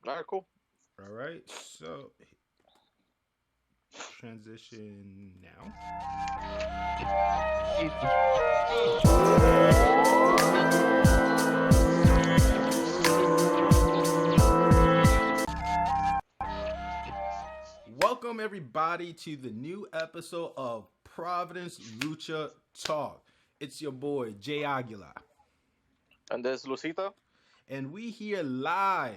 All right, cool. All right, so transition now. Welcome everybody to the new episode of Providence Lucha Talk. It's your boy Jay Aguilar, And this Lucita. and we here live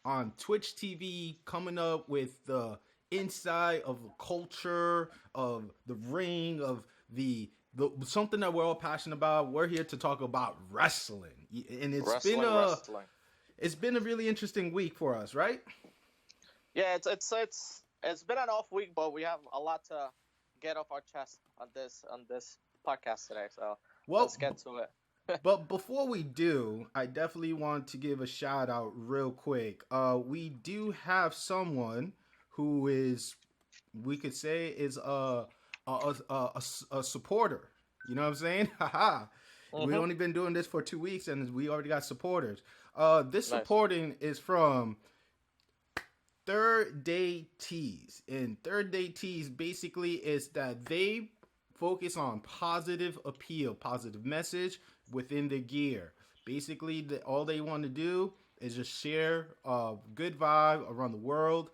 on Twitch TV, coming up with the inside of the culture of the ring of the something that we're all passionate about. We're here to talk about wrestling, and Wrestling. it's been a really interesting week for us, right? Yeah, it's been an off week, but we have a lot to get off our chest on this podcast today. So Well, let's get to it. but before we do, I definitely want to give a shout out real quick. We do have someone who is, we could say, is a supporter. You know what I'm saying? Haha. We Mm-hmm. only been doing this for 2 weeks, and we already got supporters. This Nice. supporting is from Third Day Tees. And Third Day Tees basically is that they focus on positive appeal, positive message within the gear. Basically, all they want to do is just share a good vibe around the world,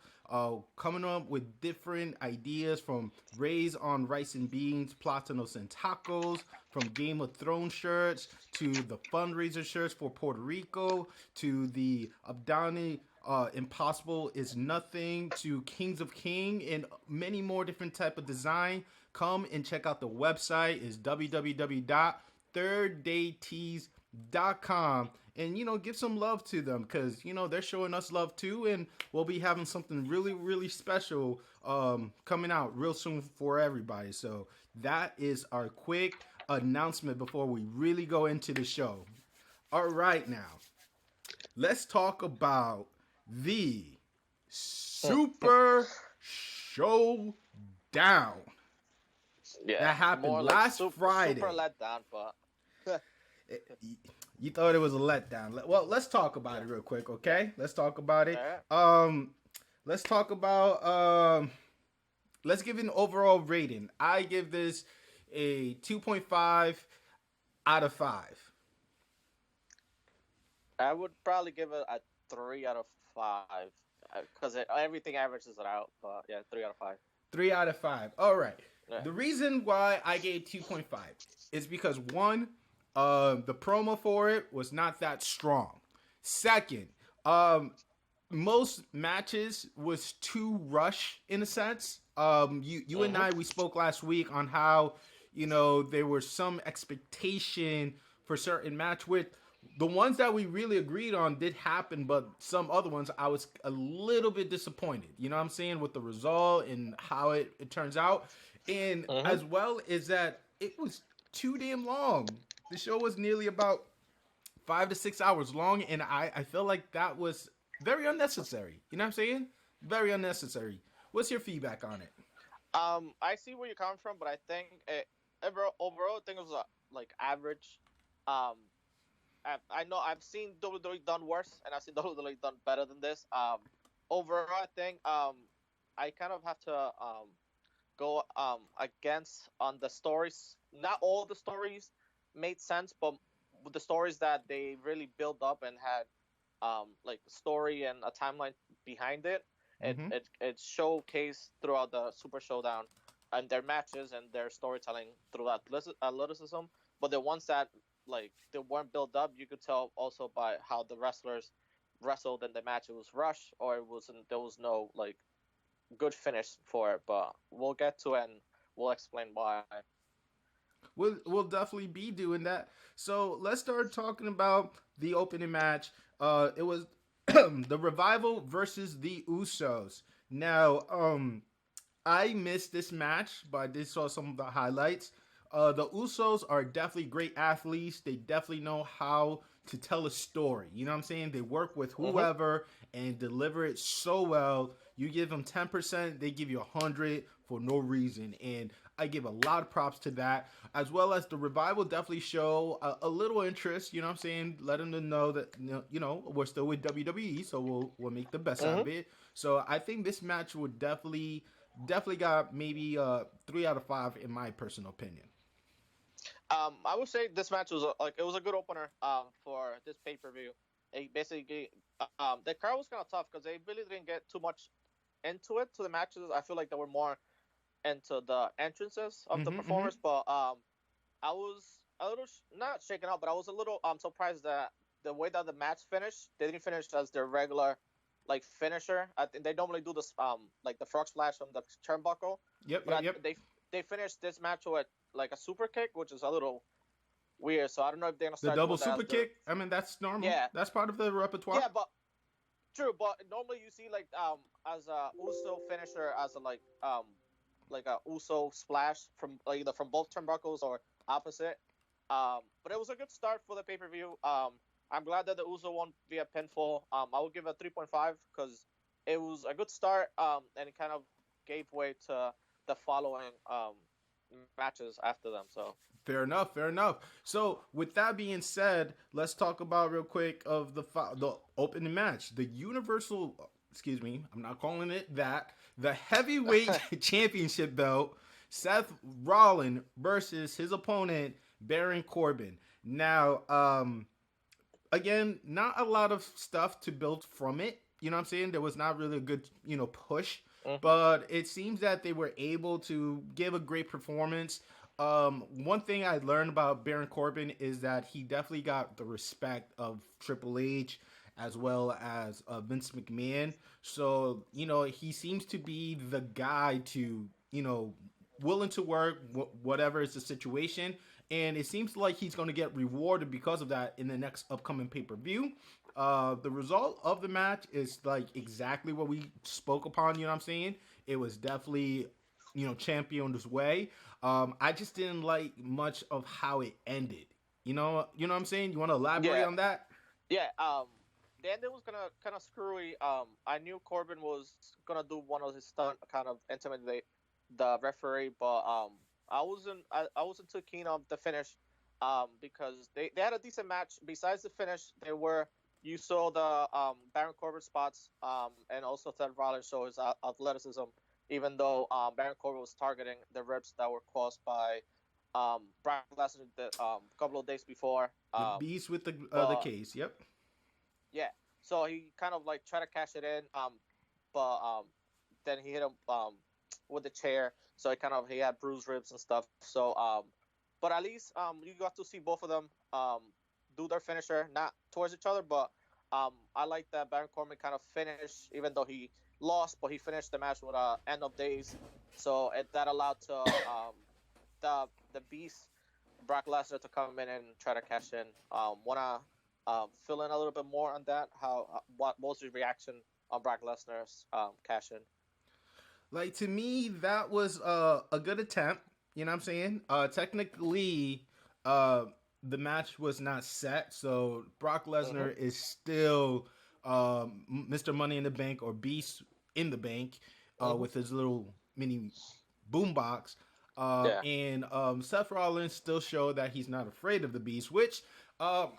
coming up with different ideas from Rays on Rice and Beans, Platanos and Tacos, from Game of Thrones shirts to the fundraiser shirts for Puerto Rico to the Abdani Impossible is Nothing to Kings of King and many more different type of design. Come and check out the website is www.thirddaytees.com, and give some love to them because they're showing us love too, and we'll be having something really really special coming out real soon for everybody. So that is our quick announcement before we really go into the show. All right, now let's talk about the Super Showdown Yeah, that happened more like last Friday. super let down, but You thought it was a letdown. Well, let's talk about it real quick, okay? Let's talk about it. all right. Let's talk about let's give it an overall rating. I give this a 2.5 out of 5. I would probably give it a 3 out of 5 because everything averages it out. But yeah, 3 out of 5. 3 out of 5. All right. Yeah. The reason why I gave 2.5 is because one, the promo for it was not that strong. Second, most matches was too rush in a sense. You and I, we spoke last week on how there was some expectation for certain match with the ones that we really agreed on did happen, but some other ones I was a little bit disappointed. You know what I'm saying, with the result and how it turns out, and as well is that it was too damn long. The show was nearly about 5 to 6 hours long, and I feel like that was very unnecessary. You know what I'm saying? Very unnecessary. What's your feedback on it? I see where you're coming from, but I think overall, I think it was like average. Um, I know I've seen WWE done worse, and I've seen WWE done better than this. Overall, I think I kind of have to go against on the stories. Not all the stories made sense, but with the stories that they really built up and had like story and a timeline behind it. It Mm-hmm. it it showcased throughout the Super Showdown and their matches and their storytelling through athleticism. But the ones that like they weren't built up, you could tell also by how the wrestlers wrestled in the match. It was rushed or it wasn't. There was no like good finish for it. But we'll get to it and we'll explain why. We'll definitely be doing that. So let's start talking about the opening match. It was the Revival versus the Usos. Now, I missed this match, but I did saw some of the highlights. The Usos are definitely great athletes. They definitely know how to tell a story. You know what I'm saying? They work with Mhm. whoever and deliver it so well. You give them 10%, they give you 100 for no reason. And I give a lot of props to that, as well as the revival definitely show a little interest. You know what I'm saying? Let them know that we're still with WWE, so we'll make the best out Mhm. of it. So I think this match would definitely got maybe 3 out of 5 in my personal opinion. I would say this match was like it was a good opener. For this pay per view, it basically the crowd was kind of tough because they really didn't get too much into it to the matches. I feel like they were more into the entrances of the Mm-hmm, mm-hmm. performers, but I was a little not shaken up, but I was a little surprised that the way that the match finished, they didn't finish as their regular like finisher. I think they normally do this like the frog splash from the turnbuckle, Yep, but yep, yep. they finished this match with like a super kick, which is a little weird. So I don't know if they're gonna The start double doing that super as their kick. I mean, that's normal. yeah That's part of the repertoire. yeah, but true. But normally you see like as a Uso finisher as a like a Uso splash from like, either from both turnbuckles or opposite. But it was a good start for the pay per view. I'm glad that the Uso won via pinfall. I would give it a 3.5 because it was a good start. And it kind of gave way to the following matches after them. So. Fair enough. Fair enough. So, with that being said, let's talk about real quick of the opening match, the Universal. Excuse me, I'm not calling it that. The heavyweight championship belt. Seth Rollins versus his opponent Baron Corbin. Now, again, not a lot of stuff to build from it. You know what I'm saying? There was not really a good, push, Hmm. but it seems that they were able to give a great performance. One thing I learned about Baron Corbin is that he definitely got the respect of Triple H as well as Vince McMahon. So, he seems to be the guy to, willing to work, whatever is the situation. And it seems like he's going to get rewarded because of that in the next upcoming pay per view. The result of the match is like exactly what we spoke upon. You know what I'm saying? It was definitely championed his way. I just didn't like much of how it ended. You know what I'm saying? You want to elaborate Yeah, on that? yeah. The ending was gonna kind of screwy. I knew Corbin was gonna do one of his stunt, kind of intimidate the referee, but I wasn't too keen on the finish, because they had a decent match. Besides the finish, they were you saw the Baron Corbin spots, and also Seth Rollins show his athleticism, even though Baron Corbin was targeting the ribs that were caused by Brock Lesnar the couple of days before. The beast with the But case. Yep. yeah, so he kind of like tried to cash it in, but then he hit him with the chair, so he had bruised ribs and stuff. So but at least you got to see both of them do their finisher, not towards each other, but I like that Baron Corbin kind of finished, even though he lost, but he finished the match with a end of days, so that allowed to the beast Brock Lesnar to come in and try to cash in. Wanna fill in a little bit more on that? How what was your reaction on Brock Lesnar's cash in? Like to me, that was a good attempt. You know what I'm saying? Technically, uh, the match was not set, so Brock Mm-hmm. Lesnar is still Mr. Money in the Bank or Beast in the Bank Mm-hmm. with his little mini boombox. Yeah. And Seth Rollins still showed that he's not afraid of the Beast, which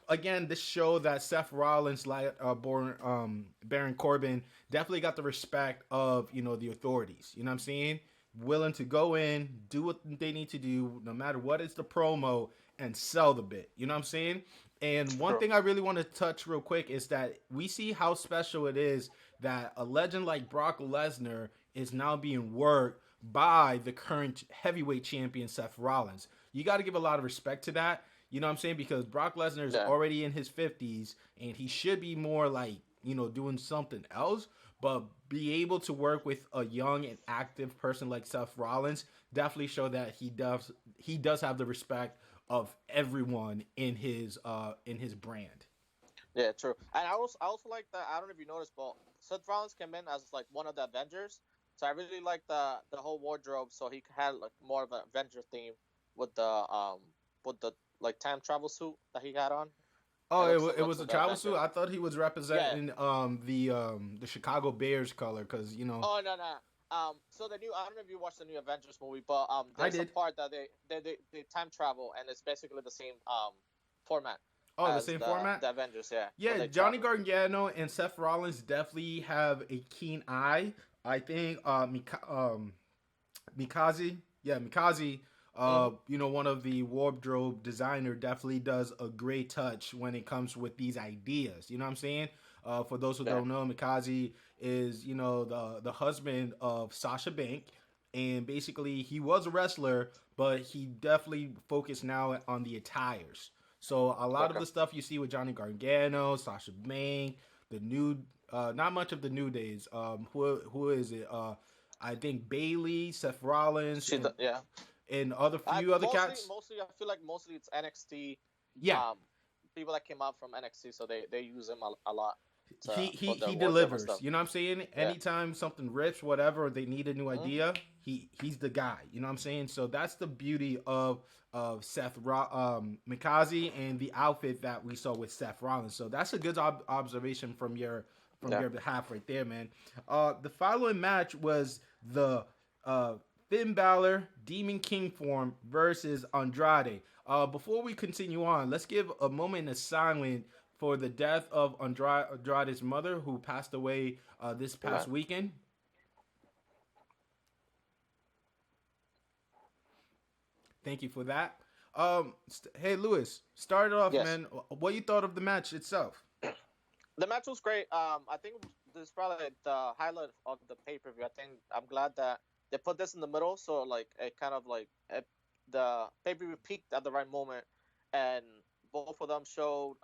again, this showed that Seth Rollins, like Baron Corbin, definitely got the respect of the authorities. You know what I'm saying? Willing to go in, do what they need to do, no matter what is the promo, and sell the bit. You know what I'm saying? And one True. thing I really want to touch real quick is that we see how special it is that a legend like Brock Lesnar is now being worked by the current heavyweight champion Seth Rollins. You got to give a lot of respect to that. You know what I'm saying? Because Brock Lesnar is Yeah. already in his 50s and he should be more like, doing something else. But be able to work with a young and active person like Seth Rollins definitely show that he does have the respect of everyone in his brand. Yeah. True. And I also like that. I don't know if you noticed, but Seth Rollins came in as like one of the Avengers. So I really like the whole wardrobe. So he had like more of an Avenger theme with the like time travel suit that he had on. Oh, It looks it similar was to a the travel suit. Avenger. I thought he was Yeah. representing the Chicago Bears color because Oh no no. So the new I don't know if you watched the new Avengers movie, but I there's a did. part that they time travel and it's basically the same format Oh, the as same format. the Avengers. Yeah, when Yeah, they Johnny travel. Gargano and Seth Rollins definitely have a keen eye. I think Mikaze, yeah, Mikaze, Hmm. one of the wardrobe designer definitely does a great touch when it comes with these ideas. You know what I'm saying? For those who Yeah. don't know, Mikaze is the husband of Sasha Bank, and basically he was a wrestler, but he definitely focused now on the attires. So a lot of Okay. the stuff you see with Johnny Gargano, Sasha Bank, the new, not much of the New Days. Who is it? I think Bailey, Seth Rollins, Yeah. and other I few other mostly cats. mostly I feel like mostly it's NXT Yeah, um people that came out from NXT, so they use him a lot he to he for their he wardrobe and delivers. stuff. You know what I'm saying? Yeah. Anytime something rips, whatever, they need a new Hmm. idea. He's the guy. You know what I'm saying? So that's the beauty of Mikaze and the outfit that we saw with Seth Rollins. So that's a good observation from Yeah. your behalf right there, man. The following match was the uh, Finn Balor Demon King form versus Andrade. Before we continue on, let's give a moment of silence for the death of Andrade's mother, who passed away this Okay. past weekend. Thank you for that. Hey, Lewis, start it off, Yes. man. What you thought of the match itself? The match was great. I think this is probably the highlight of the pay per view. I think I'm glad that they put this in the middle, so like it kind of like the pay per view peaked at the right moment, and both of them showed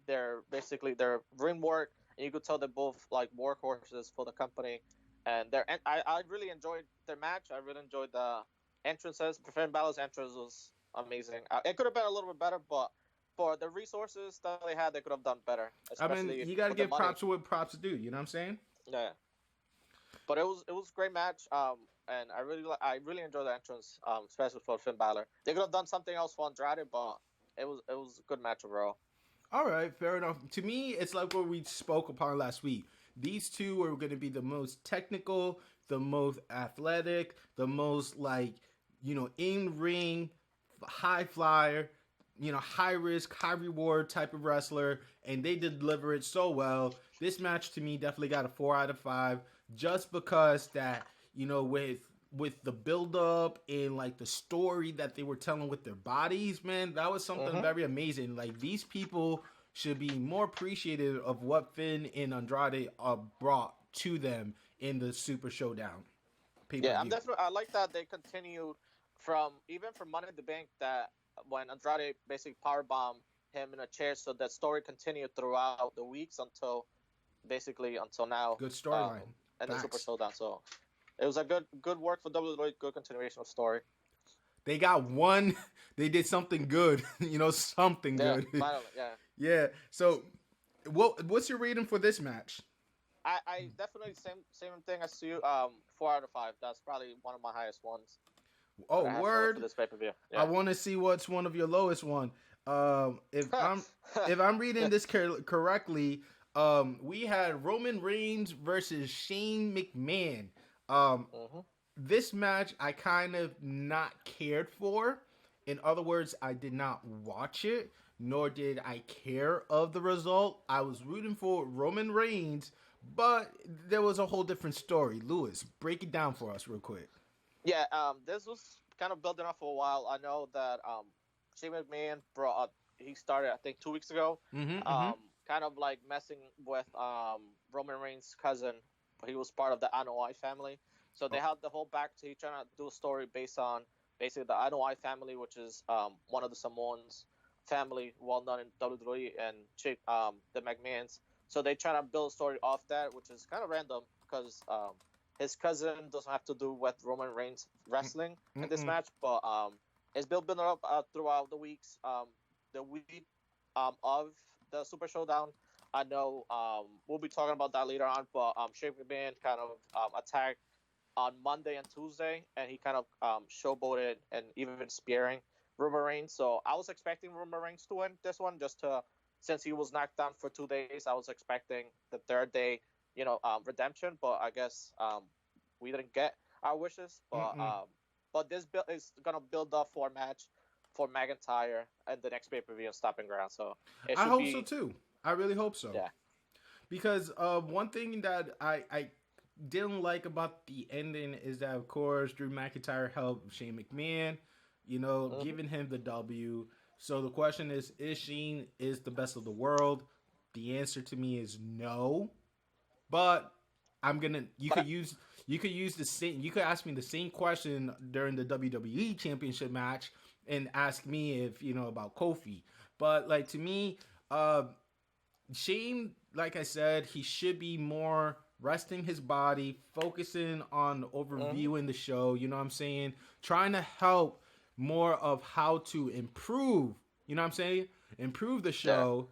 their basically their ring work, and you could tell they're both like workhorses for the company, and I really enjoyed their match. I really enjoyed the entrances. Finn Balor's entrance was amazing. It could have been a little bit better, but for the resources that they had, they could have done better, I mean, especially you got to with the give money. props to what props do. You know what I'm saying? Yeah, but it was a great match. And I really enjoyed the entrance. Especially for Finn Balor. They could have done something else for Andrade, but it was a good match overall. All right, fair enough. To me, it's like what we spoke upon last week. These two are going to be the most technical, the most athletic, the most like in ring, high flyer, high risk, high reward type of wrestler, and they deliver it so well. This match to me definitely got a 4 out of 5, just because that with the build up and like the story that they were telling with their bodies, man, that was something Hmm. very amazing. Like these people should be more appreciative of what Finn and Andrade brought to them in the Super Showdown pay per Yeah, I'm view. definitely. I like that they continued from even from Money in the Bank that when Andrade basically powerbombed him in a chair, so that story continued throughout the weeks until basically until now, Good um, storyline. and the Super Facts. Showdown. So it was a good work for WWE, good continuation of story. They got one. They did something good. Something Yeah, good. finally, yeah. Yeah. So, what's your rating for this match? I definitely same thing as you. 4 out of 5. That's probably one of my highest ones that Oh, I have for word. this pay per view. I Yeah. want to see what's one of your lowest one. If I'm reading this correctly, we had Roman Reigns versus Shane McMahon. Um, Hmm. this match I kind of not cared for. In other words, I did not watch it, nor did I care of the result. I was rooting for Roman Reigns, but there was a whole different story. Lewis, break it down for us real quick. Yeah, this was kind of building up for a while. I know that Shane McMahon brought up. He started, I think, 2 weeks ago. Mm-hmm. Mm-hmm. Kind of like messing with Roman Reigns' cousin. He was part of the Anoa'i family, so they Oh, had the whole back to he trying to do a story based on basically the Anoa'i family, which is one of the Samoans family, well known in WWE, and the McMahons. So they try to build a story off that, which is kind of random because his cousin doesn't have to do with Roman Reigns wrestling in this mm-mm. match, but it's building up throughout the weeks. The week of the Super Showdown, I know we'll be talking about that later on, but Shane McMahon kind of attacked on Monday and Tuesday, and he kind of showboated and even spearing Roman Reigns. So I was expecting Roman Reigns to win this one, just to since he was knocked down for 2 days. I was expecting the third day, redemption. But I guess we didn't get our wishes. Mm-mm. But this build is gonna build up for a match for McIntyre and the next pay per view and Stopping Ground. So it I should hope so be, too. I really hope so. yeah. Because one thing that I didn't like about the ending is that, of course, Drew McIntyre helped Shane McMahon, Hmm. giving him the W. So the question is Shane is the best of the world? The answer to me is no. But I'm gonna. You But could use. You could use the same. You could ask me the same question during the WWE Championship match and ask me if about Kofi. But like to me, Shane, like I said, he should be more resting his body, focusing on hmm overviewing the show. You know what I'm saying? Trying to help more of how to improve. You know what I'm saying? Improve the yeah, show.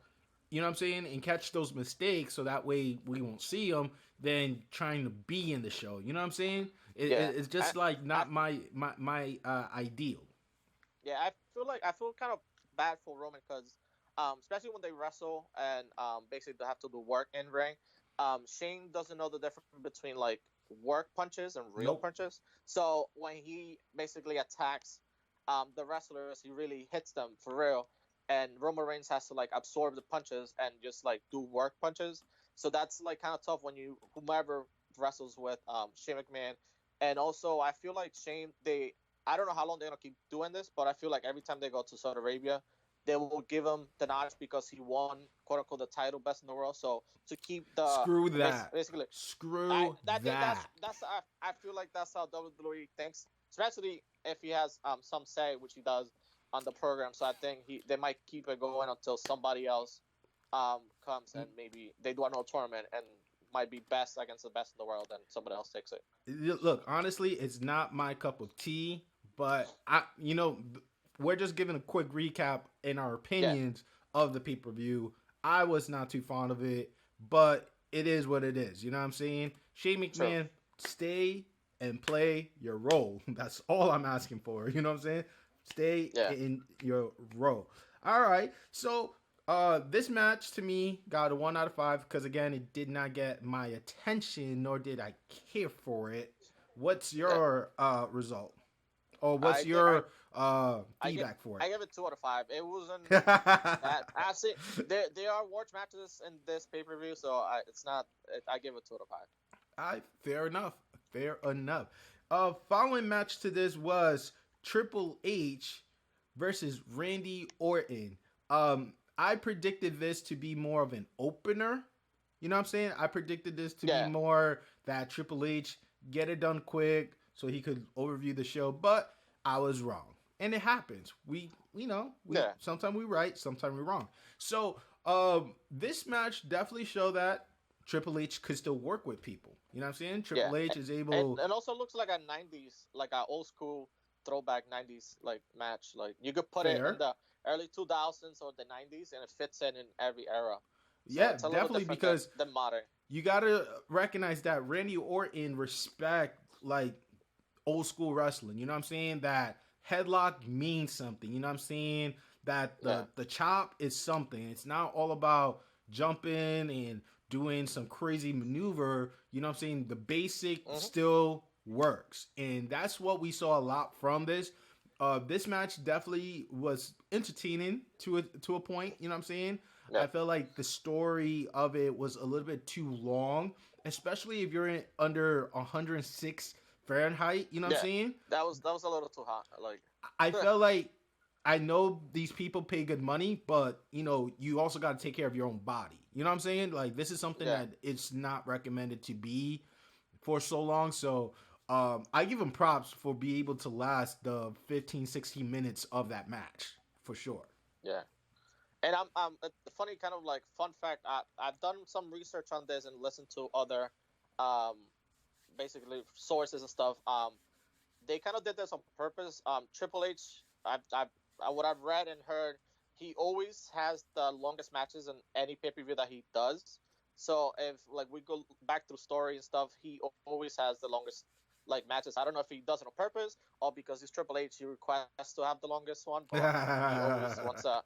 You know what I'm saying? And catch those mistakes so that way we won't see them. Than trying to be in the show. You know what I'm saying? yeah. It's I, just like I, not my ideal. yeah. I feel kind of bad for Roman because, especially when they wrestle and basically they have to do work in ring. Shane doesn't know the difference between like work punches and real Nope. punches. So when he basically attacks the wrestlers, he really hits them for real. And Roman Reigns has to like absorb the punches and just like do work punches. So that's like kind of tough when you whomever wrestles with Shane McMahon. And also, I feel like Shane, I don't know how long they're gonna keep doing this, but I feel like every time they go to Saudi Arabia, they will give him the notch because he won quote unquote the title best in the world. So to keep the Screw that. basically, Screw I think that. I feel like that's how WWE thinks, especially if he has some say, which he does on the program. So I think they might keep it going until somebody else comes and maybe they do another tournament and might be best against the best in the world, and somebody else takes it. Look, honestly, it's not my cup of tea, but we're just giving a quick recap in our Yeah, opinions of the pay-per-view. I was not too fond of it, but it is what it is. You know what I'm saying? Shane true. McMahon, stay and play your role. That's all I'm asking for. You know what I'm saying? Stay Yeah. in your role. All right. So this match to me got a 1 out of 5 because again, it did not get my attention, nor did I care for it. What's Yeah. your result, or what's I think your I get feedback for I give it 2 out of 5. It wasn't it? that I see there are worse matches in this pay per view, so it's not. I give it 2 out of 5. I fair enough. Fair enough. Following match to this was Triple H versus Randy Orton. I predicted this to be more of an opener. You know what I'm saying? I predicted this to be Yeah. more that Triple H get it done quick so he could overview the show, but I was wrong. And it happens. We Yeah. sometimes we right, sometimes we wrong. So this match definitely showed that Triple H could still work with people. You know what I'm saying? Yeah. Triple H is And able. and also looks like a 90s, like a old school throwback 90s like match. Like you could put it in Fair. the early 2000s or the 90s, and it fits in every era. So Yeah, it's a little definitely different than because modern. you gotta recognize that Randy Orton respect like old school wrestling. You know what I'm saying? That headlock means something. You know what I'm saying? That Yeah. the chop is something. It's not all about jumping and doing some crazy maneuver. You know what I'm saying? The basic Hmm. still works. And that's what we saw a lot from this. This match definitely was entertaining to a point. You know what I'm saying? Yeah. I felt like the story of it was a little bit too long, especially if you're under 106 Fahrenheit. You know what I'm Yeah. saying? That was a little too hot. Like. I felt like I know these people pay good money, but you also got to take care of your own body. You know what I'm saying? Like this is something Yeah. that it's not recommended to be for so long. So I give them props for being able to last the 15, 16 minutes of that match for sure. Yeah. And I'm a funny kind of like fun fact. I've done some research on this and listened to other, um, basically sources and stuff. They kind of did this on purpose. Triple H, what I've read and heard, he always has the longest matches in any pay per view that he does. So if like we go back through story and stuff, he always has the longest like matches. I don't know if he does it on purpose or because he's Triple H, he requests to have the longest one, but he always wants a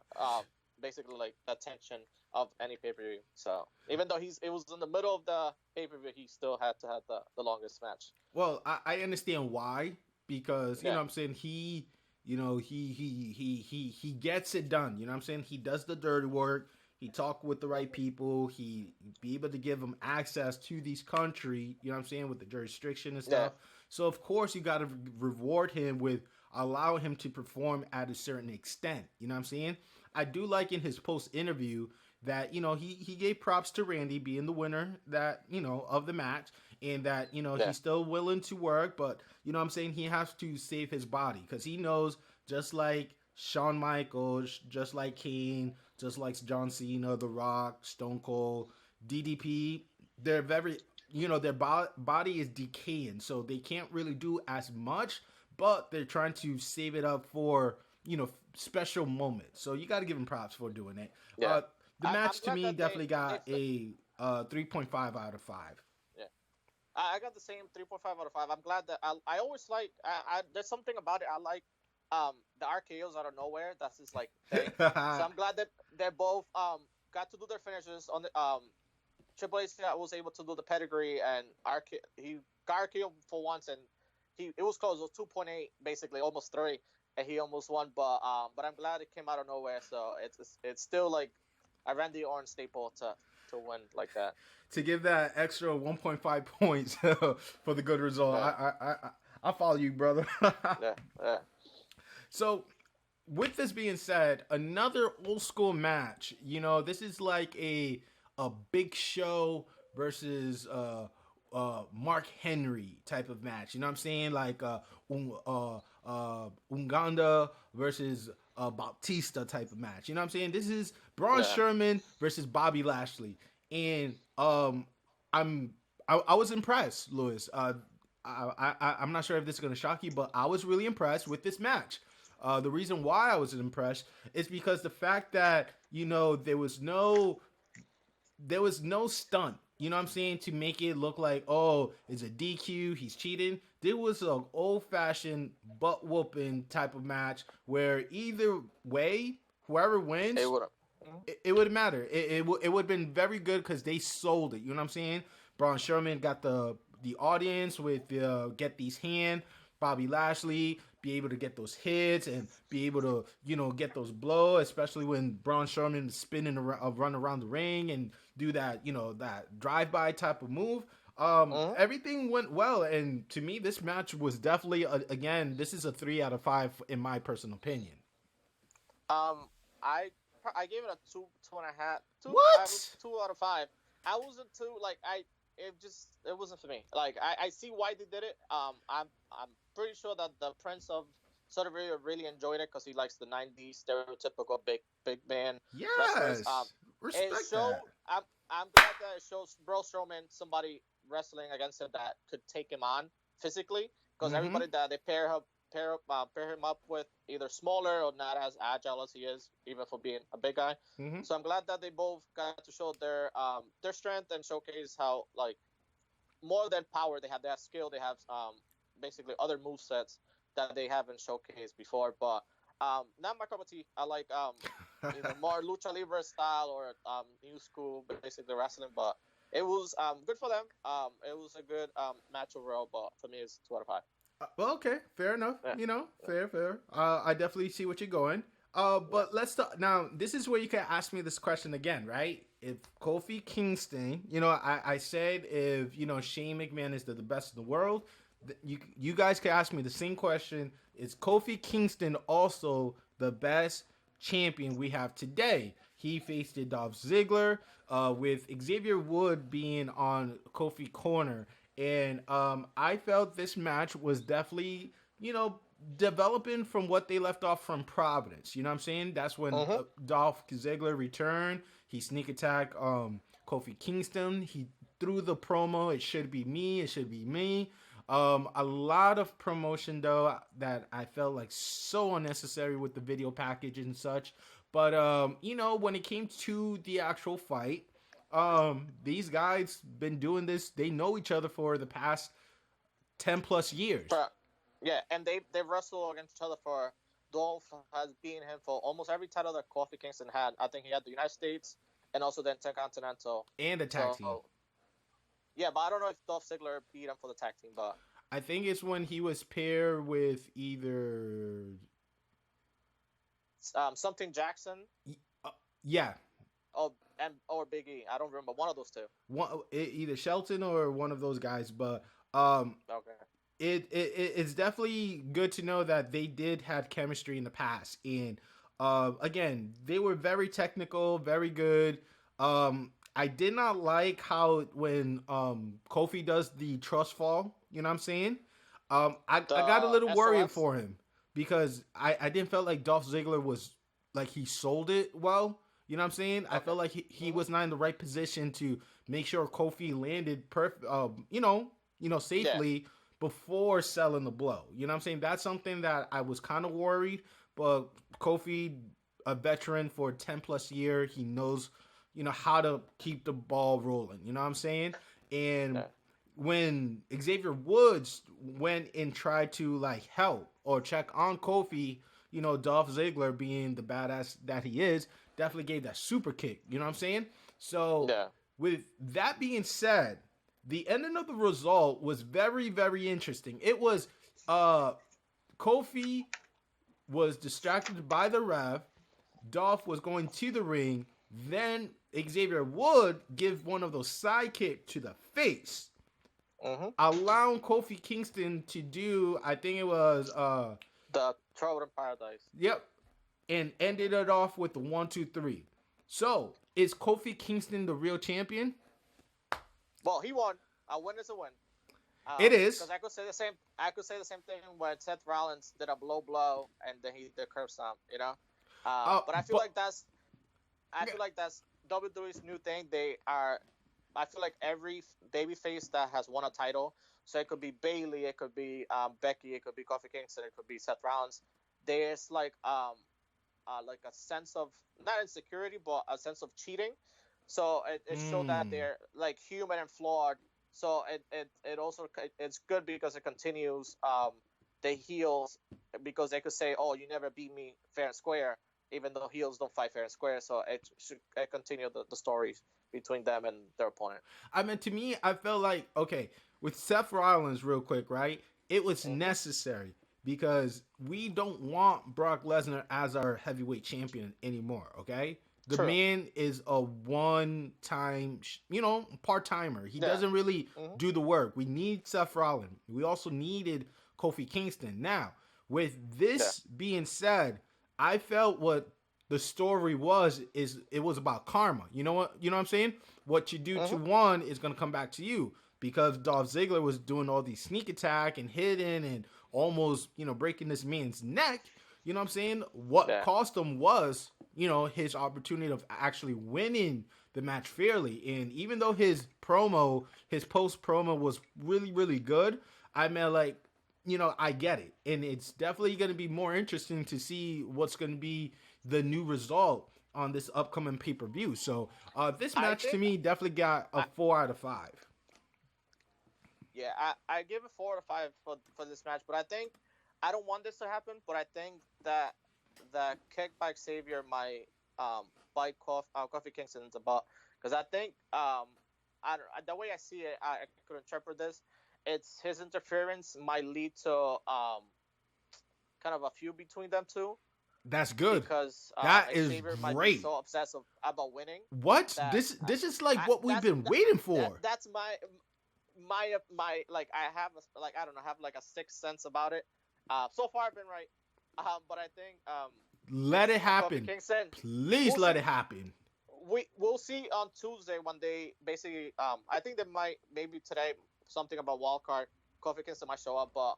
basically like the attention of any pay per view. So even though it was in the middle of the pay per view, he still had to have the longest match. Well, I understand why, because you know Yeah, what I'm saying, he you know he gets it done. You know what I'm saying? He does the dirty work. He talk with the right people. He be able to give them access to these country. You know what I'm saying, with the jurisdiction and yeah, stuff. So of course you got to reward him with allow him to perform at a certain extent. You know what I'm saying? I do like in his post interview that he gave props to Randy being the winner that of the match, and that yeah, he's still willing to work, but you know what I'm saying, he has to save his body because he knows, just like Shawn Michaels, just like Kane, just like John Cena, The Rock, Stone Cold, DDP, they're very their body is decaying, so they can't really do as much, but they're trying to save it up for special moments. So you got to give him props for doing it. yeah. The I'm match to glad me that definitely they got a 3.5 out of 5. yeah. I got the same 3.5 out of 5. I'm glad that I always like there's something about it I like the RKO's out of nowhere. That's his like thing. So I'm glad that they both got to do their finishes on the Triple H was able to do the pedigree, and he got RKO for once, and it was close. It was 2.8 basically, almost 3, and he almost won. But I'm glad it came out of nowhere. So it's still like a Randy Orton staple to win like that. To give that extra 1.5 points for the good result. Yeah, I follow you, brother. yeah, yeah. So, with this being said, another old school match. This is like a Big Show versus Mark Henry type of match. You know what I'm saying? Like Uganda versus Bautista type of match. You know what I'm saying? This is Braun Yeah. Strowman versus Bobby Lashley, and I was impressed, Lewis. I'm not sure if this is going to shock you, but I was really impressed with this match. The reason why I was impressed is because the fact that there was no stunt. You know what I'm saying? To make it look like, oh, it's a DQ, he's cheating. There was an old fashioned butt whooping type of match where either way, whoever It wins, would have. it wouldn't matter. It would have been very good because they sold it. You know what I'm saying? Braun Strowman got the audience with get these hand. Bobby Lashley be able to get those hits and be able to get those blows, especially when Braun Strowman is spinning around, run around the ring and do that that drive by type of move. Mm-hmm. Everything went well, and to me, this match was definitely again. This is a 3 out of 5 in my personal opinion. Um, I I gave it a 2.5. I was What? 2 out of 5. I wasn't too like it wasn't for me. Like I see why they did it. I'm pretty sure that the Prince of Saudi Arabia really enjoyed it because he likes the '90s stereotypical big man wrestlers. Yes, It respect showed. that. I'm glad that it shows Braun Strowman somebody wrestling against him that could take him on physically because Mm-hmm. everybody that they pair him up with either smaller or not as agile as he is, even for being a big guy. Mm-hmm. So I'm glad that they both got to show their strength and showcase how like more than power they have skill, they have basically other move sets that they haven't showcased before. But not my cup of tea. I like either more lucha libre style or new school basically wrestling. But it was good for them. It was a good match overall. But for me, it's 2 out of 5. Well, okay, fair enough. Yeah. Fair. I definitely see what you're going. Yeah. But let's talk now. This is where you can ask me this question again, right? If Kofi Kingston, I said if Shane McMahon is the best in the world, you guys can ask me the same question. Is Kofi Kingston also the best champion we have today? He faced Dolph Ziggler, with Xavier Wood being on Kofi corner. And I felt this match was definitely, developing from what they left off from Providence. You know what I'm saying? That's when Mm-hmm. Dolph Ziggler returned. He sneak attack Kofi Kingston. He threw the promo. It should be me. It should be me. A lot of promotion though that I felt like so unnecessary with the video package and such. But when it came to the actual fight, these guys been doing this. They know each other for the past 10+ years. For, yeah, and they wrestled against each other for. Dolph has beaten him for almost every title that Kofi Kingston had. I think he had the United States and also the Intercontinental. And a tag team. So yeah, but I don't know if Dolph Ziggler beat him for the tag team, but I think it's when he was paired with either something Jackson. uh, yeah, Or Big E. I don't remember one of those two. either Shelton or one of those guys. But Okay. it's definitely good to know that they did have chemistry in the past, and again, they were very technical, very good. I did not like how when Kofi does the trust fall, you know what I'm saying? I got a little worried SOS? for him because I didn't feel like Dolph Ziggler was like he sold it well. You know what I'm saying? I Okay. felt like he was not in the right position to make sure Kofi landed perfect, safely. Yeah. Before selling the blow. You know what I'm saying? That's something that I was kind of worried, but Kofi, a veteran for 10+ year, he knows, how to keep the ball rolling. You know what I'm saying? And Yeah. when Xavier Woods went and tried to like help or check on Kofi, Dolph Ziggler being the badass that he is, definitely gave that super kick. You know what I'm saying? So Yeah. with that being said, the ending of the result was very, very interesting. It was Kofi was distracted by the ref. Dolph was going to the ring. Then Xavier would give one of those sidekick to the face, allowing Kofi Kingston to do, I think it was The Trouble in Paradise. yep, and ended it off with the 1-2-3. So is Kofi Kingston the real champion? Well, he won. A win is a win. It is. Because I could say the same. I could say the same thing when Seth Rollins did a blow, and then he did curb stomp. But I feel like that's. I feel like that's WWE's new thing. They are. I feel like every babyface that has won a title, so it could be Bayley, it could be Becky, it could be Kofi Kingston, it could be Seth Rollins. There's like a sense of not insecurity, but a sense of cheating. So it showed that they're like human and flawed. So it also it's good because it continues the heels because they could say, oh, you never beat me fair and square, even though heels don't fight fair and square. So it should continue the stories between them and their opponent. I mean, to me, I felt like, okay, with Seth Rollins, real quick, right? It was necessary because we don't want Brock Lesnar as our heavyweight champion anymore, okay? The True. man is a one-time, part-timer. He doesn't really do the work. We need Seth Rollins. We also needed Kofi Kingston. Now, with this being said, I felt what the story is it was about karma. You know what I'm saying? What you do to one is going to come back to you because Dolph Ziggler was doing all these sneak attack and hidden and almost, breaking this man's neck. You know what I'm saying? What cost him was, his opportunity of actually winning the match fairly. And even though his post promo was really, really good, I mean, like, I get it. And it's definitely going to be more interesting to see what's going to be the new result on this upcoming pay-per-view. So this match to me definitely got a 4 out of 5. Yeah, I give it 4 out of 5 for this match, but I think I don't want this to happen, but I think that the kick by Xavier might bite Kofi Kingston's about because I think the way I see it, I could interpret this. It's his interference might lead to kind of a feud between them two. That's good. Because that Xavier is might great. be so obsessive about winning. What? This is like what we've been waiting for. That's my like I have I don't know, have like a sixth sense about it. So far I've been right. But I think let it happen. Kingston, Please let it happen. We'll see on Tuesday when they basically I think they might maybe today something about wildcard. Kofi Kingston might show up, but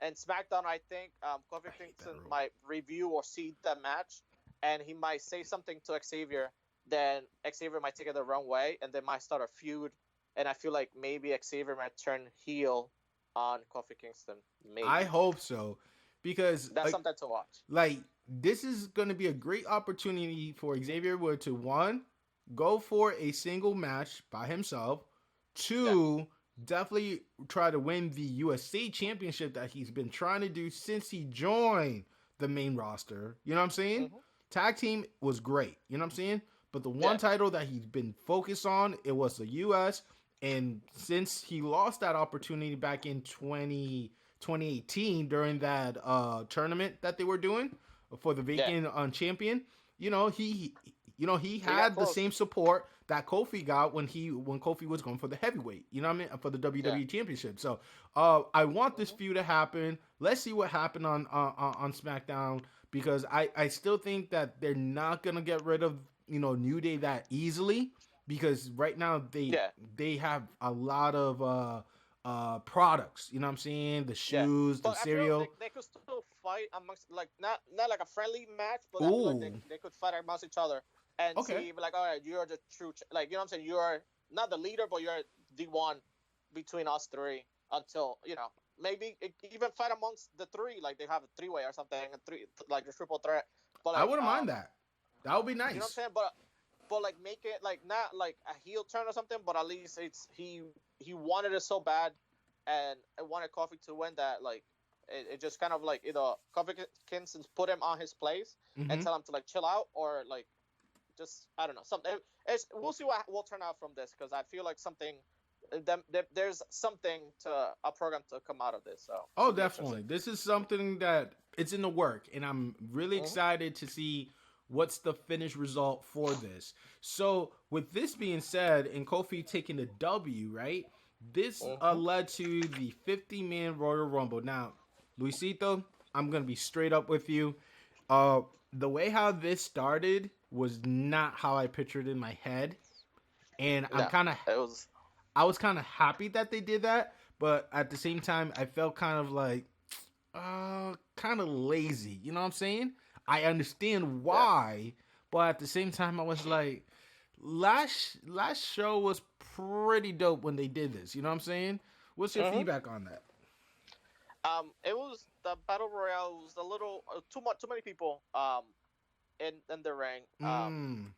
and SmackDown I think Kofi Kingston might review or see the match and he might say something to Xavier. Then Xavier might take it the wrong way and they might start a feud. And I feel like maybe Xavier might turn heel on Kofi Kingston. Maybe. I hope so. Because that's something to watch. Like, this is going to be a great opportunity for Xavier Wood to, one, go for a single match by himself. Two, definitely try to win the USA championship that he's been trying to do since he joined the main roster. You know what I'm saying? Hmm. Tag team was great. You know what I'm saying? But the one Yeah. title that he's been focused on, it was the US. And since he lost that opportunity back in 2018 during that tournament that they were doing for the Yeah. vacant champion, he He got had the close. same support that Kofi got when Kofi was going for the heavyweight. You know what I mean? For the Yeah. WWE Championship. So I want this Hmm. feud to happen. Let's see what happened on SmackDown because I still think that they're not gonna get rid of New Day that easily because right now Yeah. they have a lot of products. You know what I'm saying? The Yeah. shoes, the But I feel cereal. they could still fight amongst, like, not like a friendly match, but I feel like Ooh, they could fight amongst each other and okay. see, like, all right, you're the true like, you know what I'm saying, you're not the leader, but you're the one between us three until, maybe even fight amongst the three, like they have a three-way or something, a three, like the triple threat. But I like, wouldn't mind that. That would be you know what I'm nice. saying, but like make it like not like a heel turn or something, but at least it's he wanted it so bad, and I wanted Kofi to win that, like it just kind of like either Kofi Kingston put him on his place and Mm-hmm. tell him to like chill out, or like just I don't know something. We'll see what will turn out from this, because I feel like something. There's something to a program to come out of this, so Oh, should be interesting. definitely. This is something that it's in the work, and I'm really Mm-hmm. excited to see what's the finished result for this. So, with this being said, and Kofi taking the W, right? This Mm-hmm. led to the 50-man Royal Rumble. Now, Luisito, I'm gonna be straight up with you. Uh, the way how this started was not how I pictured in my head, and No, it was. I was kind of happy that they did that, but at the same time, I felt kind of like, kind of lazy. You know what I'm saying? I understand Yeah. why, but at the same time, I was like, last show was pretty dope when they did this. You know what I'm saying? What's your Mm-hmm. feedback on that? It was the battle royale was a little too many people in the ring. Mm.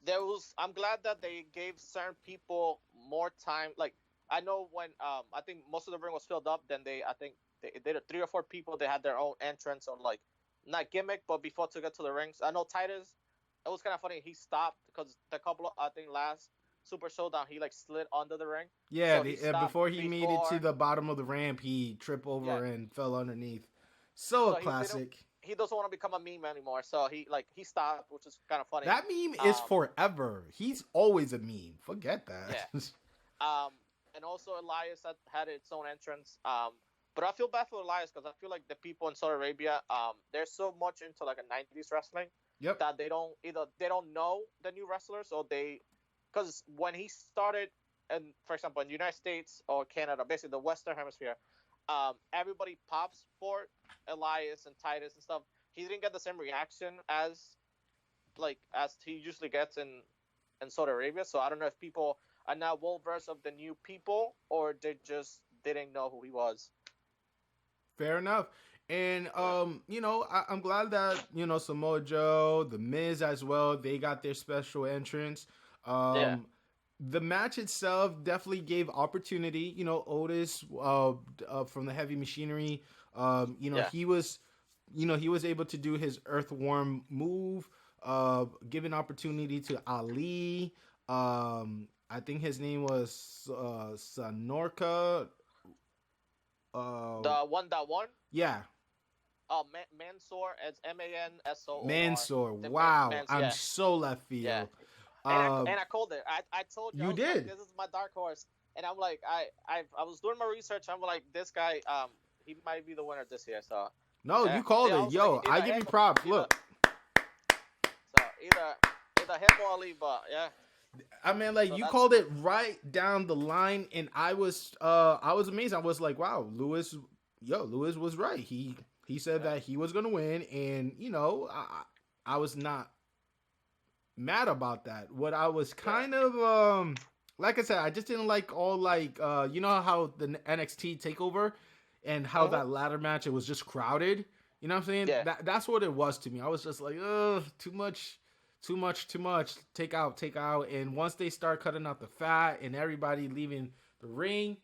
There was I'm glad that they gave certain people more time. Like, I know when I think most of the ring was filled up, then I think they did three or four people. They had their own entrance, or like not gimmick, but before to get to the rings. I know Titus. It was kind of funny. He stopped because the couple of, I think, last Super Showdown, he like slid under the ring, Yeah, so he stopped before he made it to before. the bottom of the ramp, he tripped Yeah, over and fell underneath. So a so he didn't. classic. He doesn't want to become a meme anymore, so he stopped, which is kind of funny. That meme is Um, forever. He's always a meme. Forget that. yeah. And also Elias had its own entrance. But I feel bad for Elias, because I feel like the people in Saudi Arabia, they're so much into like a '90s wrestling Yep. that they don't know the new wrestlers, or because when he started, and for example in the United States or Canada, basically the Western Hemisphere, everybody pops for Elias and Titus and stuff. He didn't get the same reaction as he usually gets in Saudi Arabia. So I don't know if people are now well versed of the new people, or they just didn't know who he was. Fair enough. And Yeah. I'm glad that Samoa Joe, The Miz as well, they got their special entrance. Yeah. Um, the match itself definitely gave opportunity. Otis from the Heavy Machinery. Yeah. He was able to do his Earthworm move, giving opportunity to Ali. I think his name was Sonorka. Uh, The one that won. yeah, Mansoor. It's Mansoor. Mansoor. The Wow, Mans. I'm Yeah. so left Yeah. field. And I called it. I told you, I You was like, did. this is my dark horse, and I'm like, I was doing my research. I'm like, this guy, he might be the winner this year. So No, yeah, you called I it. was like, Yo, I either give him, you props. either Look, so either him or Ali. But yeah, I mean, like so you that's called it right down the line, and I was amazed. I was like, wow, Lewis was right. He said yeah, that he was gonna win, and I was not mad about that. What I was yeah. kind of like I said, I just didn't like all like how the NXT takeover and how Mm-hmm. that ladder match it was just crowded. You know what I'm saying? Yeah, That's what it was to me. I was just like, ugh, too much, too much, too much. Take out, take out. And once they start cutting out the fat and everybody leaving the ring,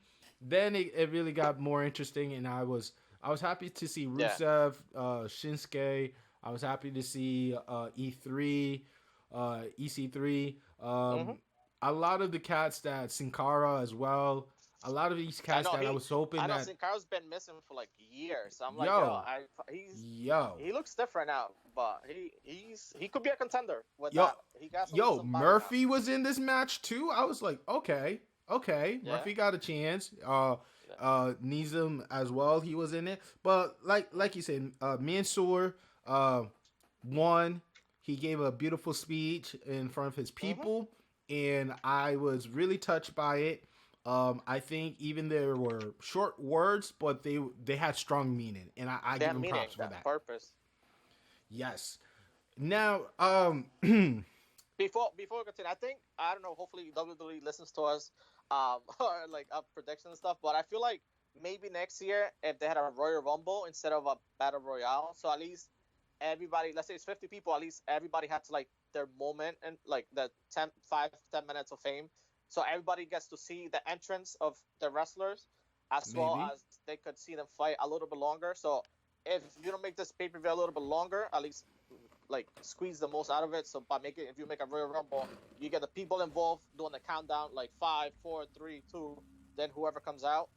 then it really got more interesting, and I was happy to see Yeah. Rusev, Shinsuke. I was happy to see E3, EC3. Hmm. A lot of the cats that Sin Cara as well. A lot of these I cats know that I he. was hoping I know that Sin Cara's been missing for like years. I'm like, yo, yo, he's yo, he looks different now, but he could be a contender with yo, that. He got yo, some fire now. Murphy was in this match too. I was like, okay, okay, Yeah. Murphy got a chance. Yeah. Nizam as well. He was in it, but like you said, Mansoor uh won. He gave a beautiful speech in front of his Hmm. people, and I was really touched by it. I think even there were short words, but they had strong meaning, and I give That him meaning, props for that that. purpose. Yes. Now, Before we continue, I think I don't know. Hopefully, WWE listens to us, or like up predictions and stuff. But I feel like maybe next year, if they had a Royal Rumble instead of a Battle Royale, so at least everybody, let's say it's 50 people, at least everybody had to like their moment and like the 10 minutes of fame. So everybody gets to see the entrance of the wrestlers as well maybe. as they could see them fight a little bit longer. So if you don't make this pay per view a little bit longer, at least like squeeze the most out of it. So by making, if you make a Royal Rumble, you get the people involved doing the countdown, like five, four, three, two, then whoever comes out,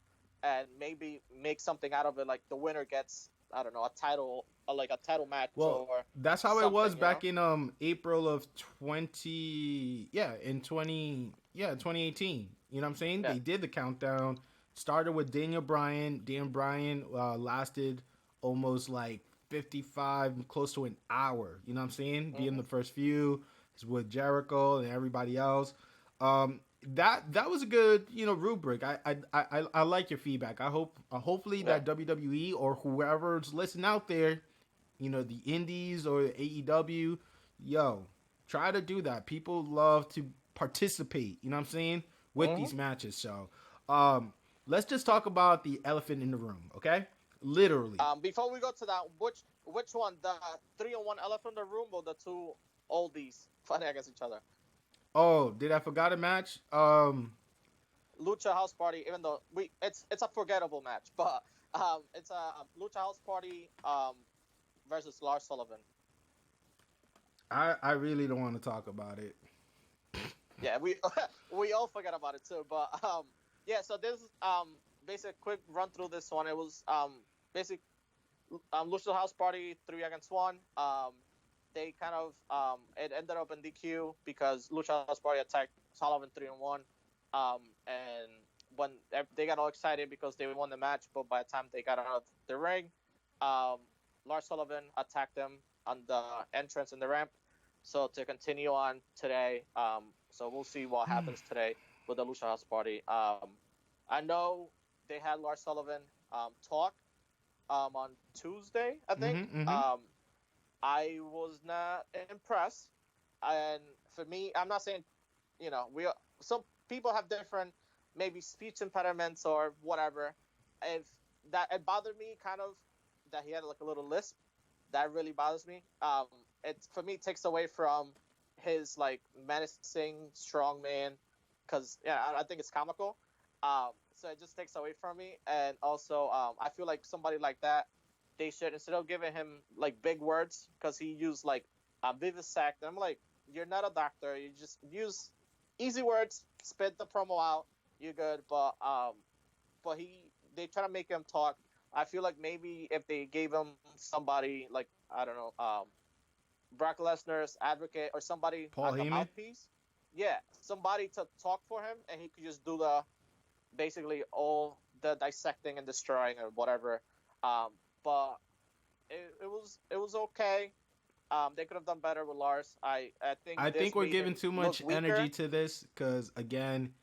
and maybe make something out of it. Like the winner gets, I don't know, a title, like a title match Well, or that's how it something, was you know? back in April of 20 yeah, in 20 yeah, 2018. You know what I'm saying? Yeah. They did the countdown. Started with Daniel Bryan. Dan Bryan lasted almost like 55 close to an hour. You know what I'm saying? Being Hmm. the first few with Jericho and everybody else. Um that was a good rubric. I like your feedback. I hope hopefully Yeah. that WWE or whoever's listening out there, the indies or the AEW, yo, try to do that. People love to participate, you know what I'm saying, with Hmm. these matches. So, let's just talk about the elephant in the room, okay? Literally. Before we go to that, which one, the 3-on-1 elephant in the room or the two oldies fighting against each other? Oh, did I forgot a match? Lucha House Party, even though it's a forgettable match, but it's a Lucha House Party versus Lars Sullivan. I really don't want to talk about it. Yeah, we we all forget about it too, but yeah. So this basic quick run through this one. It was basic Lucha House Party 3 against 1. They kind of it ended up in DQ because Lucha House Party attacked Sullivan 3-on-1. And when they got all excited because they won the match, but by the time they got out of the ring, um, Lars Sullivan attacked them on the entrance in the ramp. So to continue on today, so we'll see what happens today with the Lucha House Party. I know they had Lars Sullivan talk on Tuesday, I think. Mm-hmm, mm-hmm. I was not impressed, and for me, I'm not saying we some people have different maybe speech impediments or whatever. If that it bothered me kind of that he had like a little lisp, that really bothers me. It for me takes away from his like menacing strong man, because yeah, I think it's comical. So it just takes away from me, and also I feel like somebody like that, they should, instead of giving him like big words, because he used like vivisect. I'm like, you're not a doctor. You just use easy words, spit the promo out, you're good. But they try to make him talk. I feel like maybe if they gave him somebody like, I don't know, Brock Lesnar's advocate or somebody Paul as a Heyman. mouthpiece, yeah, somebody to talk for him, and he could just do the basically all the dissecting and destroying or whatever. Um, but it was okay. They could have done better with Lars. I think I this think we're made him giving too look much energy weaker. to this because again,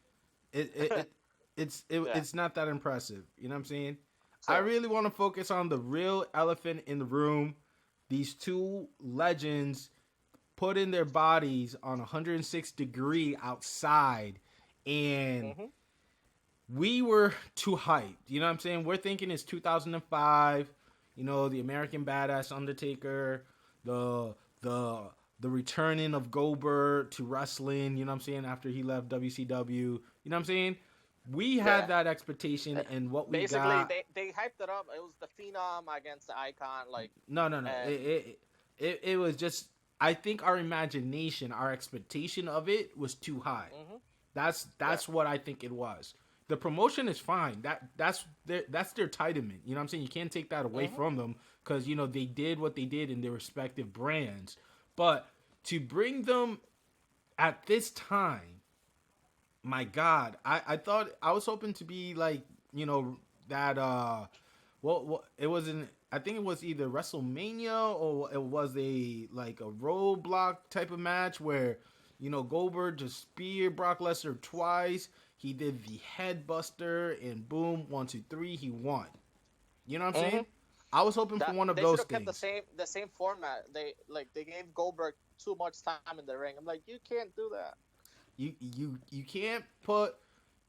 it, it, it Yeah, it's not that impressive. You know what I'm saying? I so really want to focus on the real elephant in the room. These two legends put in their bodies on 106-degree outside, and hmm we were too hyped. You know what I'm saying? We're thinking it's 2005. The American Badass Undertaker, the the the returning of Goldberg to wrestling. You know what I'm saying? After he left WCW. You know what I'm saying? we Yeah. had that expectation, and what we Basically, got. they hyped it up. It was the Phenom against the Icon, like, No, no, no. and It was just. I think our imagination, our expectation of it was too high. hmm yeah, That's what I think it was. The promotion is fine. That's their entitlement. You know what I'm saying? You can't take that away hmm from them because they did what they did in their respective brands. But to bring them at this time, my God, I thought I was hoping to be like that. Well, it wasn't. I think it was either WrestleMania or it was a roadblock type of match where Goldberg just speared Brock Lesnar twice. He did the headbuster and boom, 1, 2, 3, he won. You know what I'm hmm saying? I was hoping for that one of they should those have kept things. the same format. They gave Goldberg too much time in the ring. I'm like, you can't do that. You can't put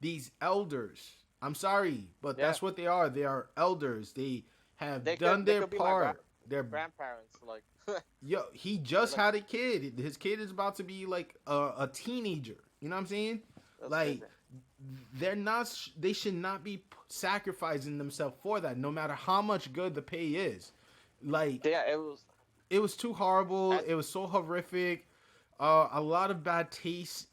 these elders. I'm sorry, but Yeah, that's what they are. They are elders. They have done they their could be my part. They're grandparents. Like, Yo, he just like had a kid. His kid is about to be like a teenager. You know what I'm saying? that's Like crazy. they're not. They should not be sacrificing themselves for that. No matter how much good the pay is. Like Yeah, it was. it was too horrible. I, It was so horrific. A lot of bad taste.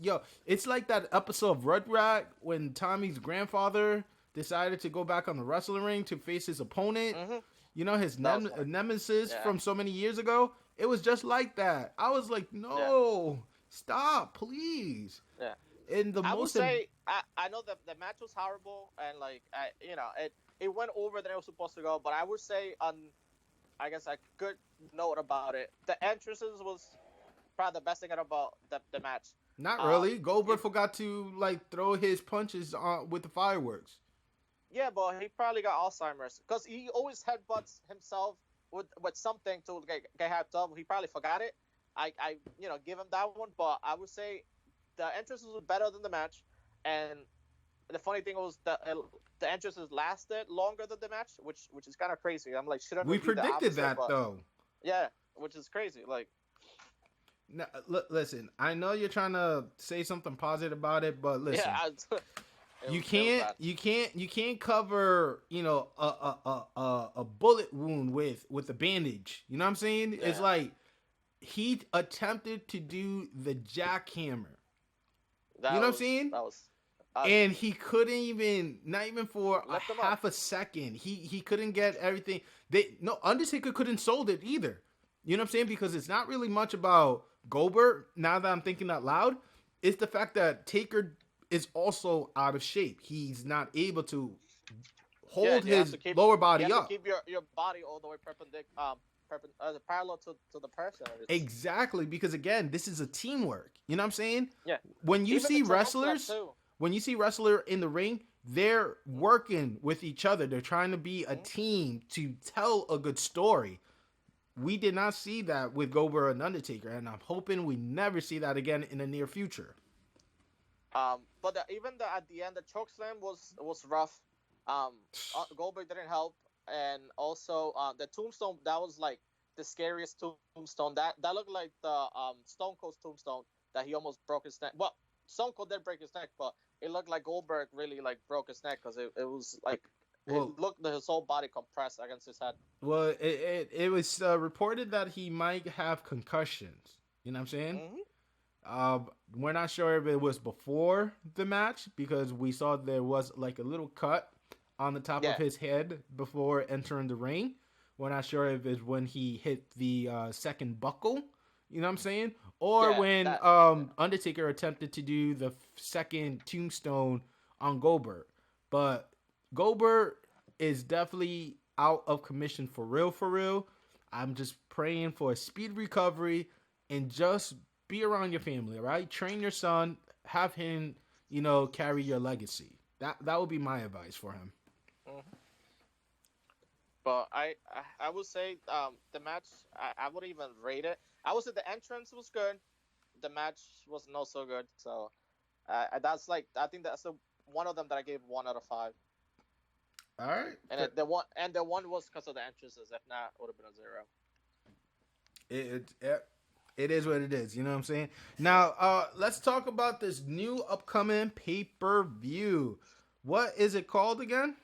Yo, it's like that episode of Rudrat when Tommy's grandfather decided to go back on the wrestling ring to face his opponent. hmm His That was funny. nemesis Yeah, from so many years ago. It was just like that. I was like, yeah, no, stop, please. yeah. And the I would most, say I know that the match was horrible and like it went over than it was supposed to go, but I would say on I guess a good note about it, the entrances was probably the best thing about the match. not Um, really. Goldberg if forgot to like throw his punches on with the fireworks. Yeah, but he probably got Alzheimer's because he always headbutts himself with something to get hyped up. He probably forgot it. I give him that one, but I would say the entrances were better than the match, and the funny thing was that the entrances lasted longer than the match, which is kind of crazy. I'm like, shouldn't We it be the predicted opposite? that But though. yeah, which is crazy. Like, Now, listen, I know you're trying to say something positive about it, but listen, yeah, it was bad. you can't cover a bullet wound with a bandage. You know what I'm saying? It's Yeah, like he attempted to do the jackhammer. You that know what I'm was saying? that was uh, And he couldn't even, not even for a lift him up. half a second. He couldn't get everything. Undertaker couldn't sold it either. You know what I'm saying? Because it's not really much about Goldberg. Now that I'm thinking out loud, it's the fact that Taker is also out of shape. He's not able to Yeah, hold his lower you body have to up. keep your body all the way parallel to the person. It's Exactly, because again, this is a teamwork. You know what I'm saying? yeah. When you Even the see drop step wrestlers, too. when you see wrestler in the ring, they're working with each other. They're trying to be a Mhm. team to tell a good story. We did not see that with Goldberg and Undertaker, and I'm hoping we never see that again in the near future. But even at the end, the choke slam was rough. Goldberg didn't help, and also the tombstone that was like the scariest tombstone. That looked like the Stone Cold's tombstone that he almost broke his neck. Well, Stone Cold did break his neck, but it looked like Goldberg really like broke his neck because it was like Well, it looked his whole body compressed against his head. it was reported that he might have concussions. You know what I'm saying? hmm We're not sure if it was before the match because we saw there was like a little cut on the top of Yeah, his head before entering the ring. We're not sure if it's when he hit the second buckle, you know what I'm saying? Or yeah, when that. Yeah. Undertaker attempted to do the second tombstone on Goldberg. But Goldberg is definitely out of commission for real, for real. I'm just praying for a speed recovery and just be around your family, all right? Train your son, have him, carry your legacy. That would be my advice for him. Mhm. But I would say the match I would even rate it. I would say the entrance was good. The match was not so good. So that's like I think that's one of them that I gave 1 out of 5. All right. And the one was because of the entrances. If not, it would have been a 0. It, it, It is what it is. You know what I'm saying? Now, let's talk about this new upcoming pay per view. What is it called again?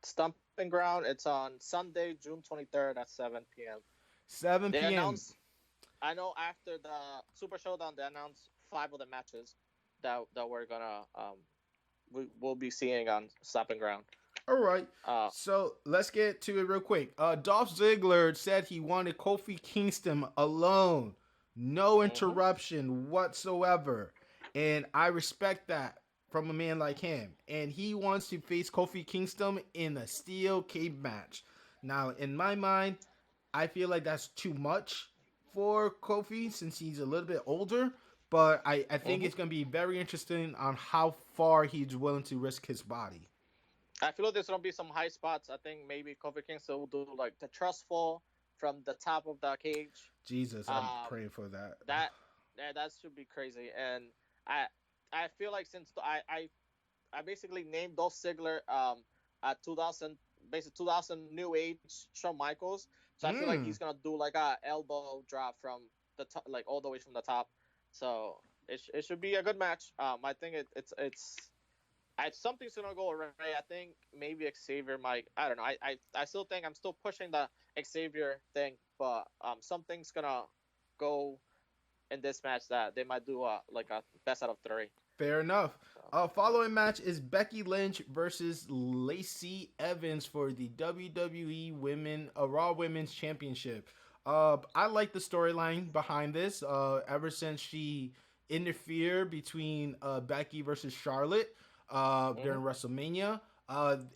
Stumping Ground. It's on Sunday, June 23rd at 7 p.m. 7 They p.m. announced. I know after the Super Showdown, they announced five of the matches that we're gonna we will be seeing on Stumping Ground. All right. Uh, So let's get to it real quick. Dolph Ziggler said he wanted Kofi Kingston alone, no mhm. interruption whatsoever, and I respect that from a man like him. And he wants to face Kofi Kingston in a steel cage match. Now, in my mind, I feel like that's too much for Kofi since he's a little bit older. But I think Mhm. it's going to be very interesting on how far he's willing to risk his body. I feel like there's gonna be some high spots. I think maybe Kofi Kingston will do like the trust fall from the top of the cage. Jesus, I'm Um, praying for that. that that should be crazy. And I I feel like since I basically named Dolph Ziggler at 2000 basically 2000 new age Shawn Michaels. So I feel like Mm, he's gonna do like a elbow drop from the top, like all the way from the top. So it should be a good match. I think something's gonna go right. I think maybe Xavier might. I don't know. I still think I'm still pushing the Xavier thing, but something's gonna go in this match that they might do like a best out of three. fair enough. So, Following match is Becky Lynch versus Lacey Evans for the WWE Women Raw Women's Championship. I like the storyline behind this. Ever since she interfered between Becky versus Charlotte during mhm. WrestleMania,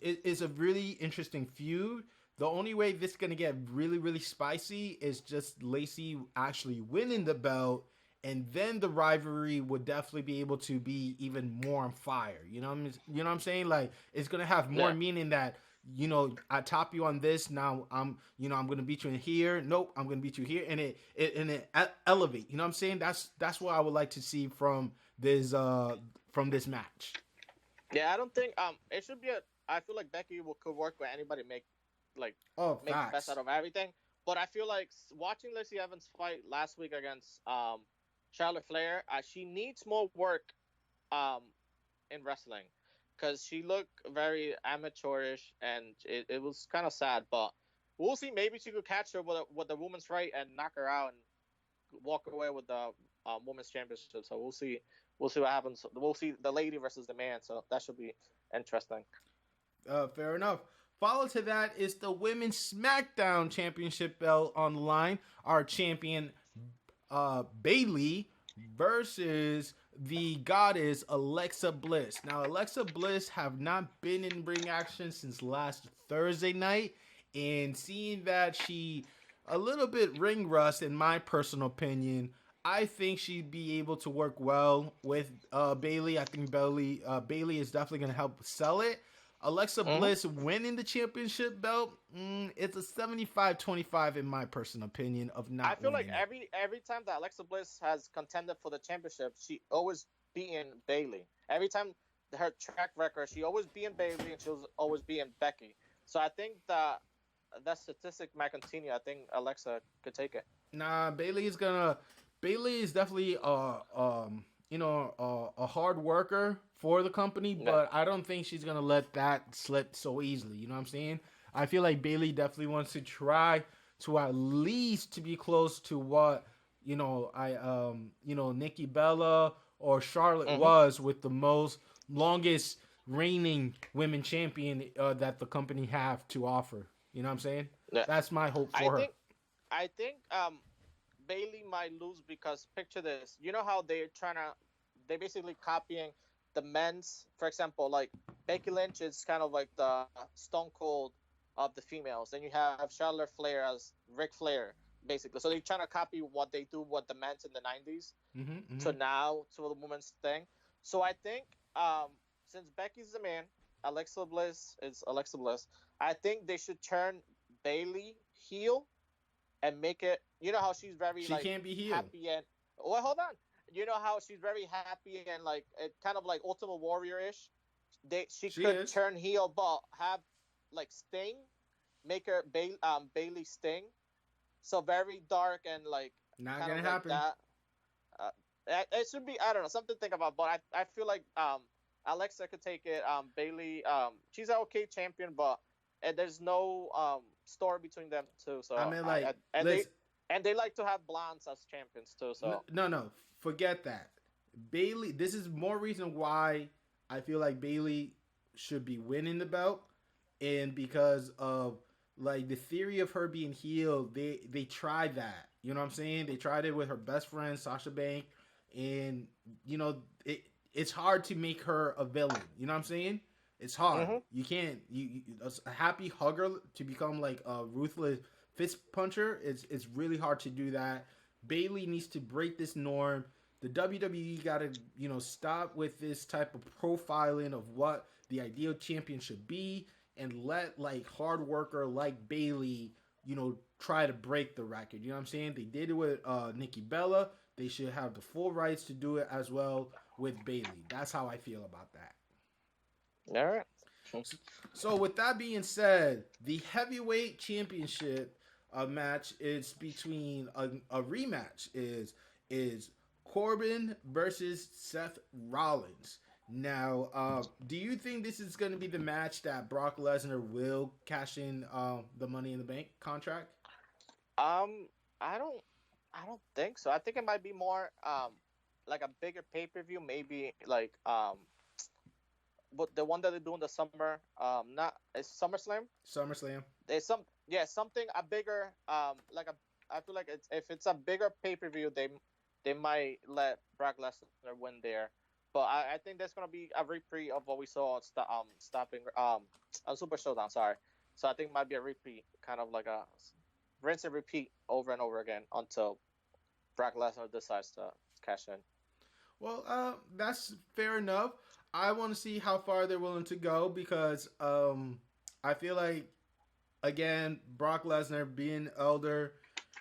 it is a really interesting feud. The only way this is gonna get really, really spicy is just Lacey actually winning the belt, and then the rivalry would definitely be able to be even more on fire. You know what I'm saying? Like it's gonna have more Yeah. meaning that I top you on this. Now I'm gonna beat you in here. Nope, I'm gonna beat you here, and it elevate. You know what I'm saying? That's what I would like to see from this match. Yeah, I don't think it should be a. I feel like Becky could work with anybody, like Oh, make the best out facts. of everything. But I feel like watching Lacey Evans fight last week against Charlotte Flair, she needs more work um in wrestling because she looked very amateurish and it was kind of sad. But we'll see. Maybe she could catch her with the women's right and knock her out and walk away with the women's championship. So we'll see. We'll see what happens. We'll see the lady versus the man. So that should be interesting. Fair enough. Follow to that is the Women's SmackDown Championship belt on the line. Our champion Bailey versus the goddess Alexa Bliss. Now, Alexa Bliss have not been in ring action since last Thursday night, and seeing that she a little bit ring rust, in my personal opinion, I think she'd be able to work well with Bailey. I think Bailey is definitely going to help sell it. Alexa Mm-hmm. Bliss winning the championship belt, it's a 75-25 in my personal opinion of I not feel like winning it. every time that Alexa Bliss has contended for the championship, she always beaten Bailey. Every time her track record, she always beaten Bailey and she was always beating Becky. So I think that statistic might continue. I think Alexa could take it. Nah, Bailey is definitely a hard worker for the company, Yeah. but I don't think she's gonna let that slip so easily. You know what I'm saying? I feel like Bailey definitely wants to try to at least to be close to what Nikki Bella or Charlotte Mm-hmm. was with the most longest reigning women champion that the company have to offer. You know what I'm saying? Yeah. That's my hope I for her. think I think Bailey might lose because picture this. You know how they basically copying the men's, for example, like Becky Lynch is kind of like the Stone Cold of the females. Then you have Charlotte Flair as Ric Flair, basically. So they're trying to copy what they do, what the men's in the '90s Hmm, to hmm. now to the women's thing. So I think since Becky's the man, Alexa Bliss is Alexa Bliss. I think they should turn Bailey heel and make it. You know how she's very She like can't be healed. happy and well, hold on. You know how she's very happy and like it kind of like Ultimate Warrior ish. She She could is. turn heel, but have like Sting make her Bailey Sting. So very dark and like Not kind gonna of like happen. that. Uh, it should be, I don't know, something to think about. But I feel like Alexa could take it. Bailey, she's an okay champion, but there's no story between them two. I So mean, like, they listen, like to have blondes as champions too. So no, forget that. Bailey. This is more reason why I feel like Bailey should be winning the belt, and because of like the theory of her being healed, they tried that. You know what I'm saying? They tried it with her best friend Sasha Banks, and you know it's hard to make her a villain. You know what I'm saying? It's hard. hmm You can't a happy hugger to become like a ruthless fist puncher. It's really hard to do that. Bailey needs to break this norm. The WWE got to stop with this type of profiling of what the ideal champion should be, and let like hard worker like Bailey, try to break the record. You know what I'm saying? They did it with Nikki Bella. They should have the full rights to do it as well with Bailey. That's how I feel about that. all right. So with that being said, the heavyweight championship match is between a rematch is Corbin versus Seth Rollins. Now, do you think this is going to be the match that Brock Lesnar will cash in the Money in the Bank contract? Um, I don't, I don't think so. I think it might be more like a bigger pay per view, maybe like but the one that they do in the summer, not it's SummerSlam. SummerSlam. There's something a bigger like a I feel like if it's a bigger pay per view, they might let Brock Lesnar win there. But I think there's gonna be a repeat of what we saw stopping on Super Showdown. Sorry, so I think it might be a repeat, kind of like a rinse and repeat over and over again until Brock Lesnar decides to cash in. Well, that's fair enough. I want to see how far they're willing to go because I feel like again Brock Lesnar being elder,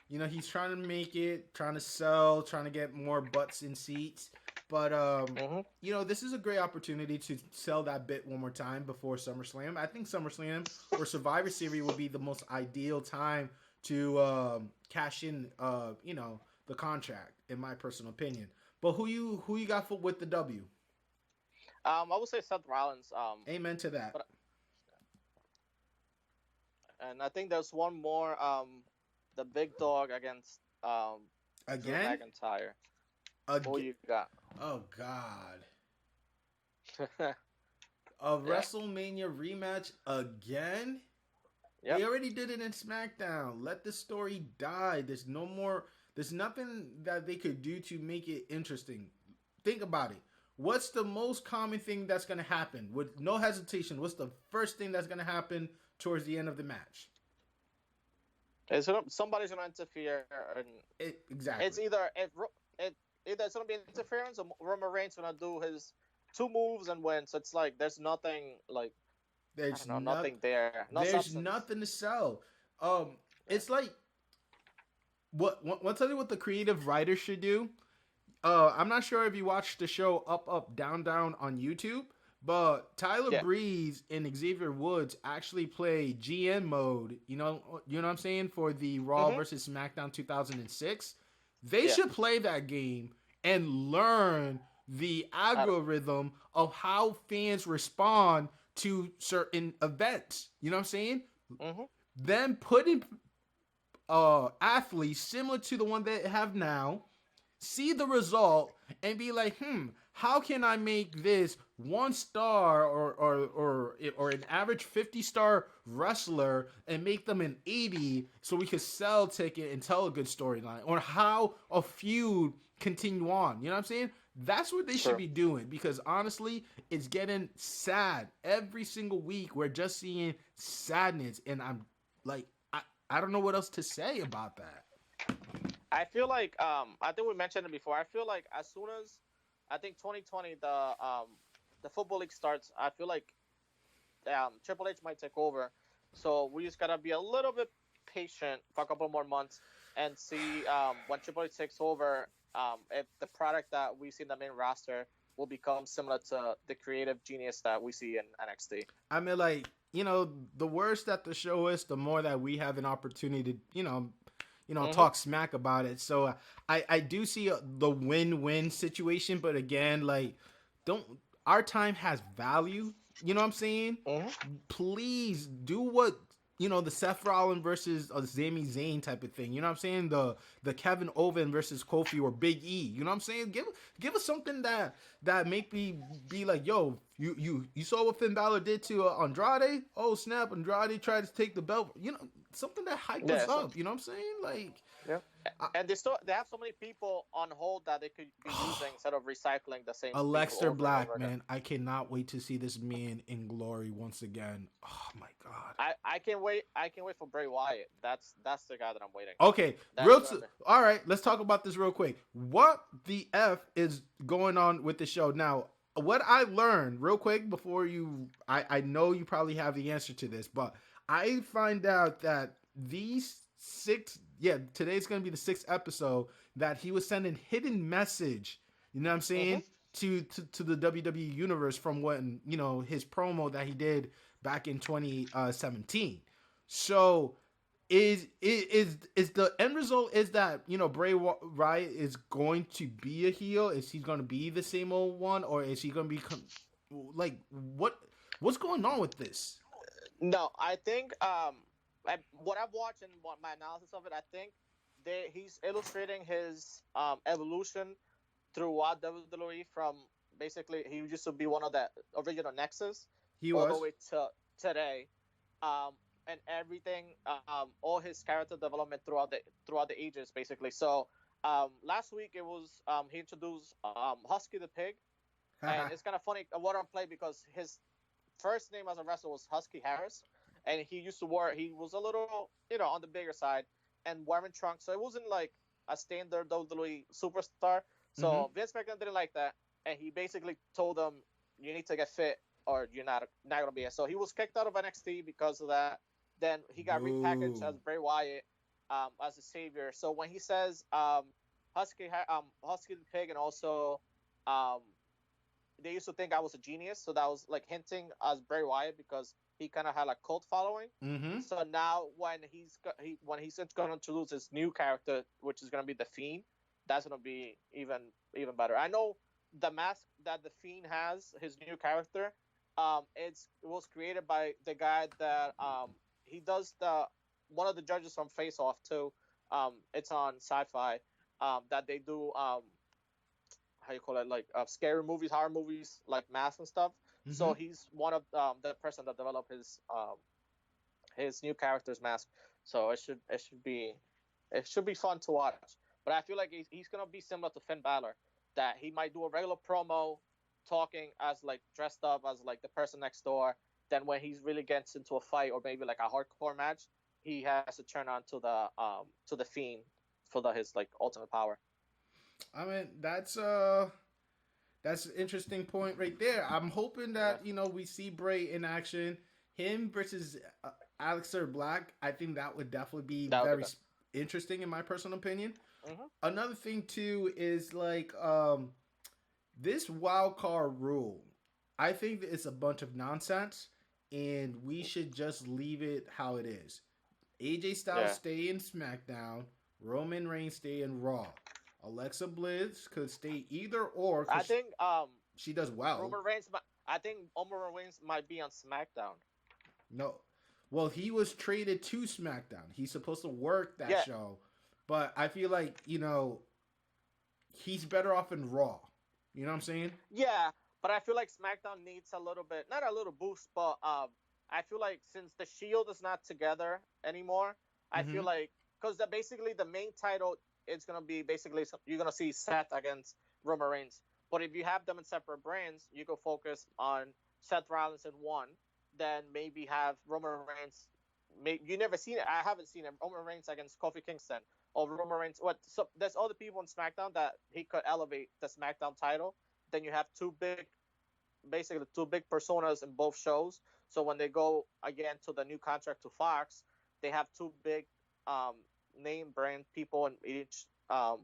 he's trying to make it, trying to sell, trying to get more butts in seats. But hmm this is a great opportunity to sell that bit one more time before SummerSlam. I think SummerSlam or Survivor Series would be the most ideal time to cash in, the contract, in my personal opinion. But who you got for with the W? I would say Seth Rollins. Amen to that. But and I think there's one more. The big dog against Drew Again? McIntyre. Who Again? you got? Oh God! A Yeah. WrestleMania rematch again? They Yep. already did it in SmackDown. Let the story die. There's no more. There's nothing that they could do to make it interesting. Think about it. What's the most common thing that's going to happen? With no hesitation, what's the first thing that's going to happen towards the end of the match? Somebody's gonna interfere, and it's Exactly. either it's gonna be interference or Roman Reigns gonna do his two moves and win. So it's like there's nothing like I There's don't know, not. nothing there, no There's substance. nothing to sell. Yeah. It's like I'll tell you what the creative writer should do. I'm not sure if you watched the show Up Up Down Down on YouTube, but Tyler Yeah. Breeze and Xavier Woods actually play GN mode. You know what I'm saying, for the Raw hmm versus SmackDown 2006. They Yeah. should play that game and learn the I, algorithm of how fans respond to certain events. You know what I'm saying? hmm Then putting athletes similar to the one they have now, see the result, and be like, how can I make this 1 star or an average 50-star wrestler and make them an 80 so we could sell ticket and tell a good storyline, or how a feud continue on. You know what I'm saying? That's what they should true. be doing, because honestly, it's getting sad every single week. We're just seeing sadness, and I'm like, I don't know what else to say about that. I feel like I think we mentioned it before. I feel like as soon as I think 2020 the football league starts, I feel like Triple H might take over. So we just gotta be a little bit patient for a couple more months and see when Triple H takes over, if the product that we see in the main roster will become similar to the creative genius that we see in NXT. I mean, like, the worse that the show is, the more that we have an opportunity to, Mm-hmm. talk smack about it. So I do see the win-win situation, but again, like, don't our time has value. You know what I'm saying? Mm-hmm. Please do what the Seth Rollins versus Sami Zayn type of thing. You know what I'm saying? The Kevin Owens versus Kofi or Big E. You know what I'm saying? Give us something that make me be like, yo, you saw what Finn Balor did to Andrade? Oh snap! Andrade tried to take the belt. Something that hype us Yeah. So up. You know what I'm saying? Like, yeah. I, And they have so many people on hold that they could be using instead of recycling the same people Alexa over and over Black, again. man, I cannot wait to see this man in glory once again. Oh my god. I can't wait. I can't wait for Bray Wyatt. That's the guy that I'm waiting. Okay, That's gonna be. all right. Let's talk about this real quick. What the f is going on with the show now? What I learned real quick before I know you probably have the answer to this, but I find out that these today's gonna be the sixth episode that he was sending hidden message. You know what I'm Mm-hmm. saying? To the WWE universe from when his promo that he did back in 2017. So is the end result is that Bray Wyatt is going to be a heel? Is he going to be the same old one, or is he going to be like what's going on with this? No, I think what I've watched and what my analysis of it, I think he's illustrating his evolution throughout WWE from basically he used to be one of the original Nexus He all the was. way to today, um, and everything, all his character development throughout the ages basically. So last week it was he introduced Husky the Pig, and it's kind of funny what I'm playing because his first name as a wrestler was Husky Harris, and he used to wear. He was a little, on the bigger side, and wearing trunks, so it wasn't like a standard WWE superstar. Mm-hmm. So Vince McMahon didn't like that, and he basically told him, "You need to get fit, or you're not gonna be it." So he was kicked out of NXT because of that. Then he got repackaged Boo. as Bray Wyatt, as a savior. So when he says Husky the Pig, and also um, they used to think I was a genius, so that was like hinting as Bray Wyatt because he kind of had a cult following. Mm-hmm. So now when he's going to introduce his new character, which is going to be the Fiend, that's going to be even better. I know the mask that the Fiend has, his new character, it was created by the guy that he does the one of the judges from Face Off too. It's on Sci-Fi. That they do how you call it, like scary movies, horror movies, like Mask and stuff. Mm-hmm. So he's one of the person that developed his new character's mask. So it should be fun to watch. But I feel like he's gonna be similar to Finn Balor, that he might do a regular promo, talking as like dressed up as like the person next door. Then when he really gets into a fight or maybe like a hardcore match, he has to turn on to the Fiend for his like ultimate power. I mean, that's an interesting point right there. I'm hoping Yeah, that we see Bray in action. Him versus Aleister Black. I think that would definitely be that would be very good. interesting in my personal opinion. Mm-hmm. Another thing too is like this wild card rule. I think that it's a bunch of nonsense, and we should just leave it how it is. AJ Styles Yeah, stay in SmackDown. Roman Reigns stay in Raw. Alexa Bliss could stay either or I because think she does well. Roman Reigns. I think Roman Reigns might be on SmackDown. No, well, he was traded to SmackDown. He's supposed to work that Yeah, show, but I feel like he's better off in Raw. You know what I'm saying? yeah, but I feel like SmackDown needs a little bit, not a little boost, but I feel like since the Shield is not together anymore, I Mm-hmm. feel like because basically the main title it's gonna be basically you're gonna see Seth against Roman Reigns. But if you have them in separate brands, you can focus on Seth Rollins in one, then maybe have Roman Reigns. You never seen it. I haven't seen it. Roman Reigns against Kofi Kingston or Roman Reigns. What? So there's other people in SmackDown that he could elevate the SmackDown title. Then you have basically two big personas in both shows. So when they go again to the new contract to Fox, they have two big um, name brand people in each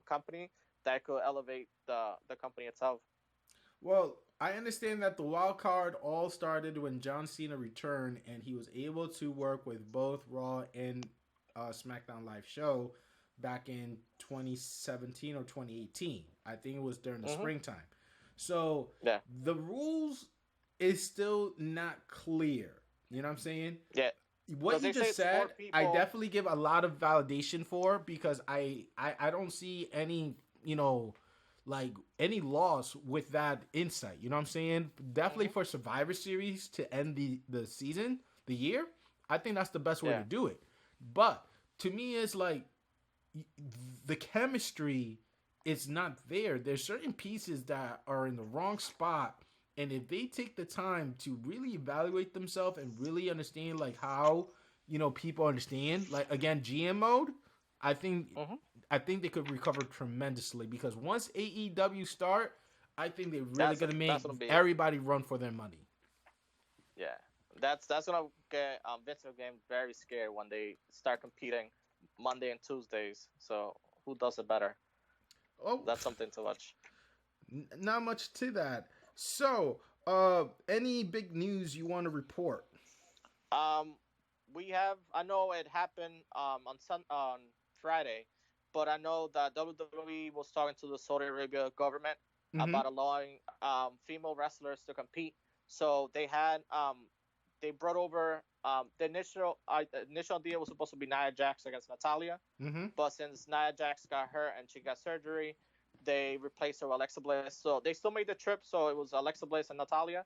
company that could elevate the company itself. Well, I understand that the wild card all started when John Cena returned, and he was able to work with both Raw and SmackDown Live show. back in 2017 or 2018. I think it was during the Mm-hmm. springtime. So Yeah. the rules is still not clear. You know what I'm saying? Yeah. What Because you they say just it's four said, I people. definitely give a lot of validation for because I don't see any, like any loss with that insight. You know what I'm saying? Definitely Mm-hmm. for Survivor Series to end the season, the year, I think that's the best way to Yeah. do it. But to me, it's like the chemistry is not there. There's certain pieces that are in the wrong spot, and if they take the time to really evaluate themselves and really understand like how people understand, like again GM mode, I think Mm-hmm. I think they could recover tremendously because once AEW start, I think they're really That's gonna that's make gonna be everybody run for their money. yeah. That's gonna get Vince McMahon very scared when they start competing Monday and Tuesdays. So who does it better? Oh, That's something to watch. not much to that. So, any big news you want to report? Um, we have. I know it happened on Friday, but I know that WWE was talking to the Saudi Arabia government Mm-hmm. about allowing female wrestlers to compete. So they brought over the initial idea was supposed to be Nia Jax against Natalia, Mm-hmm. but since Nia Jax got hurt and she got surgery, they replaced her with Alexa Bliss. So they still made the trip, so it was Alexa Bliss and Natalia,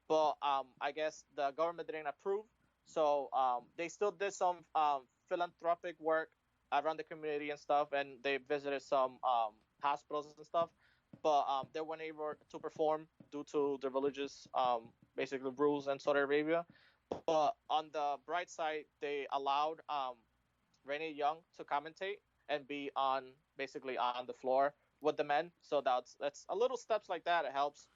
but I guess the government didn't approve. So they still did some philanthropic work around the community and stuff, and they visited some hospitals and stuff. But they weren't able to perform due to the religious, basically rules in Saudi Arabia. But on the bright side, they allowed Renee Young to commentate and be on basically on the floor with the men. So that's a little steps like that. It helps.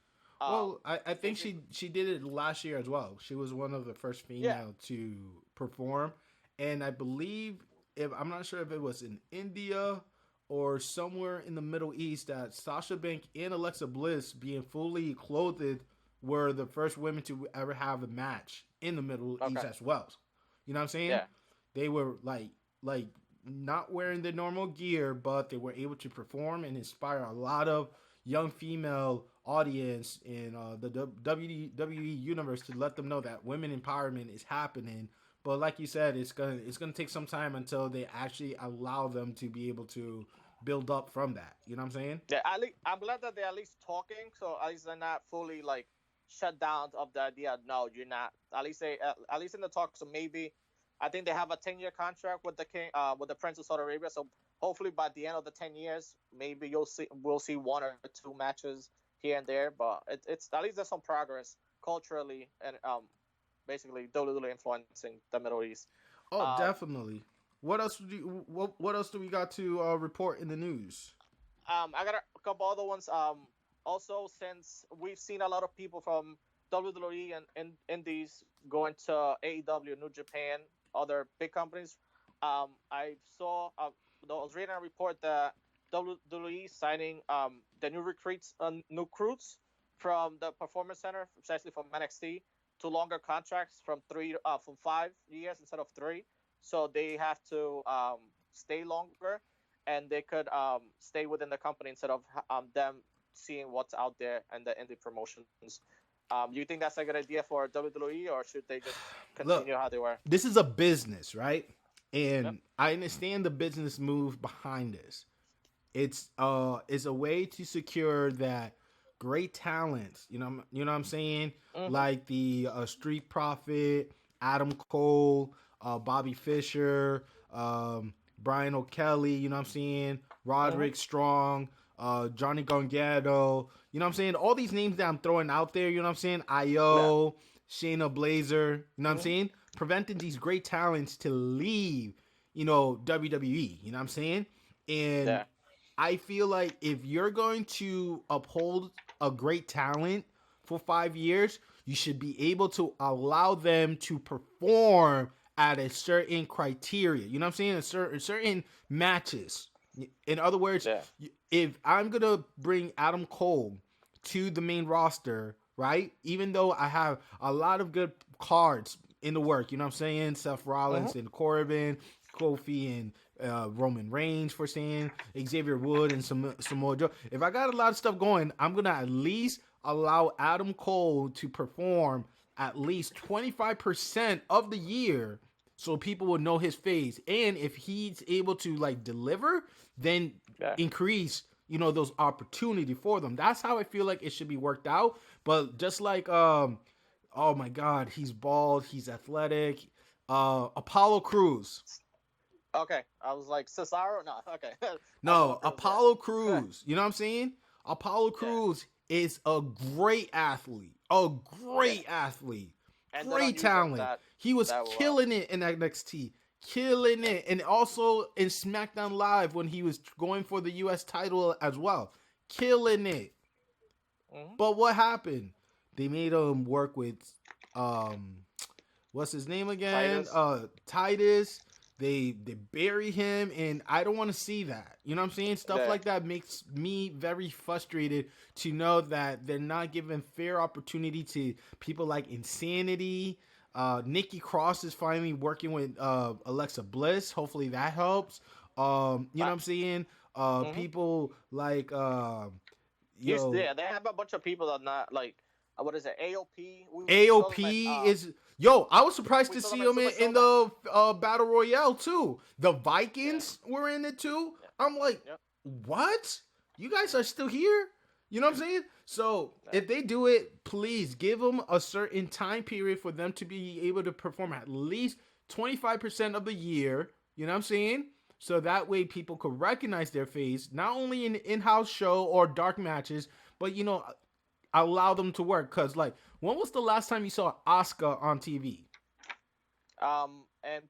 Um, Well, I think basically, she did it last year as well. She was one of the first yeah. female to perform, and I believe if I'm not sure if it was in India or somewhere in the Middle East that Sasha Banks and Alexa Bliss being fully clothed were the first women to ever have a match in the Middle East Okay. as well. You know what I'm saying? Yeah. They were like not wearing the normal gear, but they were able to perform and inspire a lot of young female audience in the WWE universe to let them know that women empowerment is happening. But like you said, it's gonna take some time until they actually allow them to be able to build up from that. You know what I'm saying? Yeah. At least, I'm glad that they're at least talking, so at least they're not fully like shut down of the idea. No, you're not. At least at least in the talk. So maybe I think they have a 10-year contract with the king, with the Prince of Saudi Arabia. So hopefully by the end of the 10 years, maybe we'll see one or two matches here and there. But it's at least there's some progress culturally and basically WWE influencing the Middle East. Oh, Um, definitely. What else do we got to report in the news? I got a couple other ones. Also, since we've seen a lot of people from WWE and Indies going to AEW, New Japan, other big companies, I saw. I was reading a report that WWE signing the new new recruits from the Performance Center, especially from NXT, to longer contracts from 5 years instead of three. So they have to stay longer and they could stay within the company instead of them seeing what's out there and the indie promotions. You think that's a good idea for WWE, or should they just Look, continue how they were? this is a business, right? Yep. And I understand the business move behind this. It's a way to secure that great talents, what I'm saying? Mm-hmm. Like the Street Profit, Adam Cole, Bobby Fischer, Brian O'Kelly, you know what I'm saying? Mm-hmm. Roderick Strong, Johnny Gargano, you know what I'm saying? All these names that I'm throwing out there, you know what I'm saying? Yeah. Io, Shayna Blazer, you know what I'm Mm-hmm. saying? Preventing these great talents to leave, WWE, you know what I'm saying? And Yeah. I feel like if you're going to uphold a great talent for 5 years, you should be able to allow them to perform at a certain criteria. You know what I'm saying? A certain matches. In other words, Yeah. if I'm gonna bring Adam Cole to the main roster, right? Even though I have a lot of good cards in the work, you know what I'm saying? Seth Mm-hmm. Rollins and Corbin, Kofi and Roman Reigns for saying Xavier Wood and Samoa Joe. If I got a lot of stuff going, I'm gonna at least allow Adam Cole to perform at least 25% of the year, so people will know his face. And if he's able to like deliver, then Yeah. increase those opportunity for them. That's how I feel like it should be worked out. But just like oh my God, he's bald, he's athletic. Apollo Cruz. Okay, I was like Cesaro. No, okay. Apollo No, Crews, Apollo yeah. Cruz. You know what I'm saying? Apollo Yeah, Cruz is a great athlete. A yeah. great athlete. And they don't Great use him talent. He was that well. killing it in NXT. Killing Yeah. it. And also in SmackDown Live when he was going for the US title as well. Killing it. Hmm. But what happened? They made him work with um what's his name again? Titus. Titus. They bury him, and I don't want to see that. You know what I'm saying? Stuff Yeah. like that makes me very frustrated to know that they're not giving fair opportunity to people like Insanity. Nikki Cross is finally working with Alexa Bliss. Hopefully that helps. You know what I'm saying? Mm-hmm. People like Yeah, they have a bunch of people that not like what is it? AOP. We saw them at AOP is yo. I was surprised we to saw them see at him Super in Showdown. the battle royale too. The Yeah. Vikings were in it too. Yeah. I'm like, Yep. what? You guys are still here? You know what I'm saying? So Yeah. if they do it, please give them a certain time period for them to be able to perform at least 25% of the year. You know what I'm saying? So that way people could recognize their face, not only in the in-house show or dark matches, but allow them to work. Cause like, when was the last time you saw Oscar on TV? And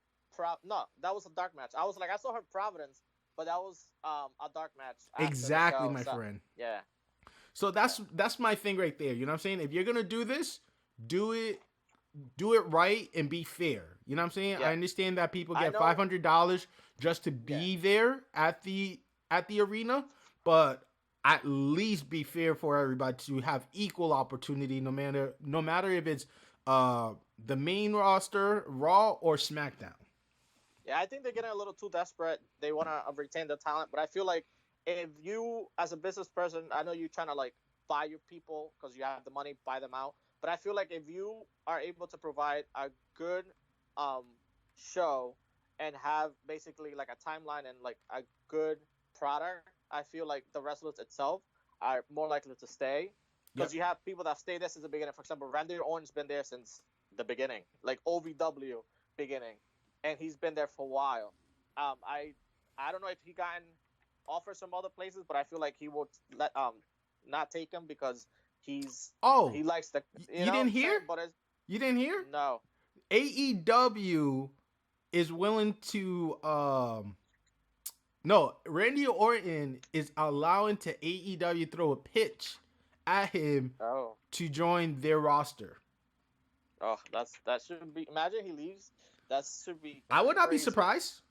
no, that was a dark match. I was like, I saw her Providence, but that was a dark match after the Exactly, show. my So friend. yeah, So yeah, that's my thing right there. You know what I'm saying? If you're gonna do this, do it do it right and be fair. You know what I'm saying? yeah. I understand that people I get know. $500 just to Yeah. be there at the arena, but at least be fair for everybody to have equal opportunity, no matter if it's the main roster, Raw or SmackDown. Yeah, I think they're getting a little too desperate. They want to retain the talent, but I feel like if you, as a business person, I know you're trying to like buy your people because you have the money, buy them out. But I feel like if you are able to provide a good um, show and have basically like a timeline and like a good product, I feel like the wrestlers itself are more likely to stay because Yep. you have people that stay there since the beginning. For example, Randy Orton's been there since the beginning, like OVW beginning, and he's been there for a while. I don't know if he gotten offers from other places, but I feel like he would let not take him because Oh, he likes the you you know what didn't I'm saying. hear? But it's You didn't hear? no, AEW is willing to no, Randy Orton is allowing to AEW throw a pitch at him oh to join their roster. that should be. Imagine he leaves. That should be I would not be crazy. surprised.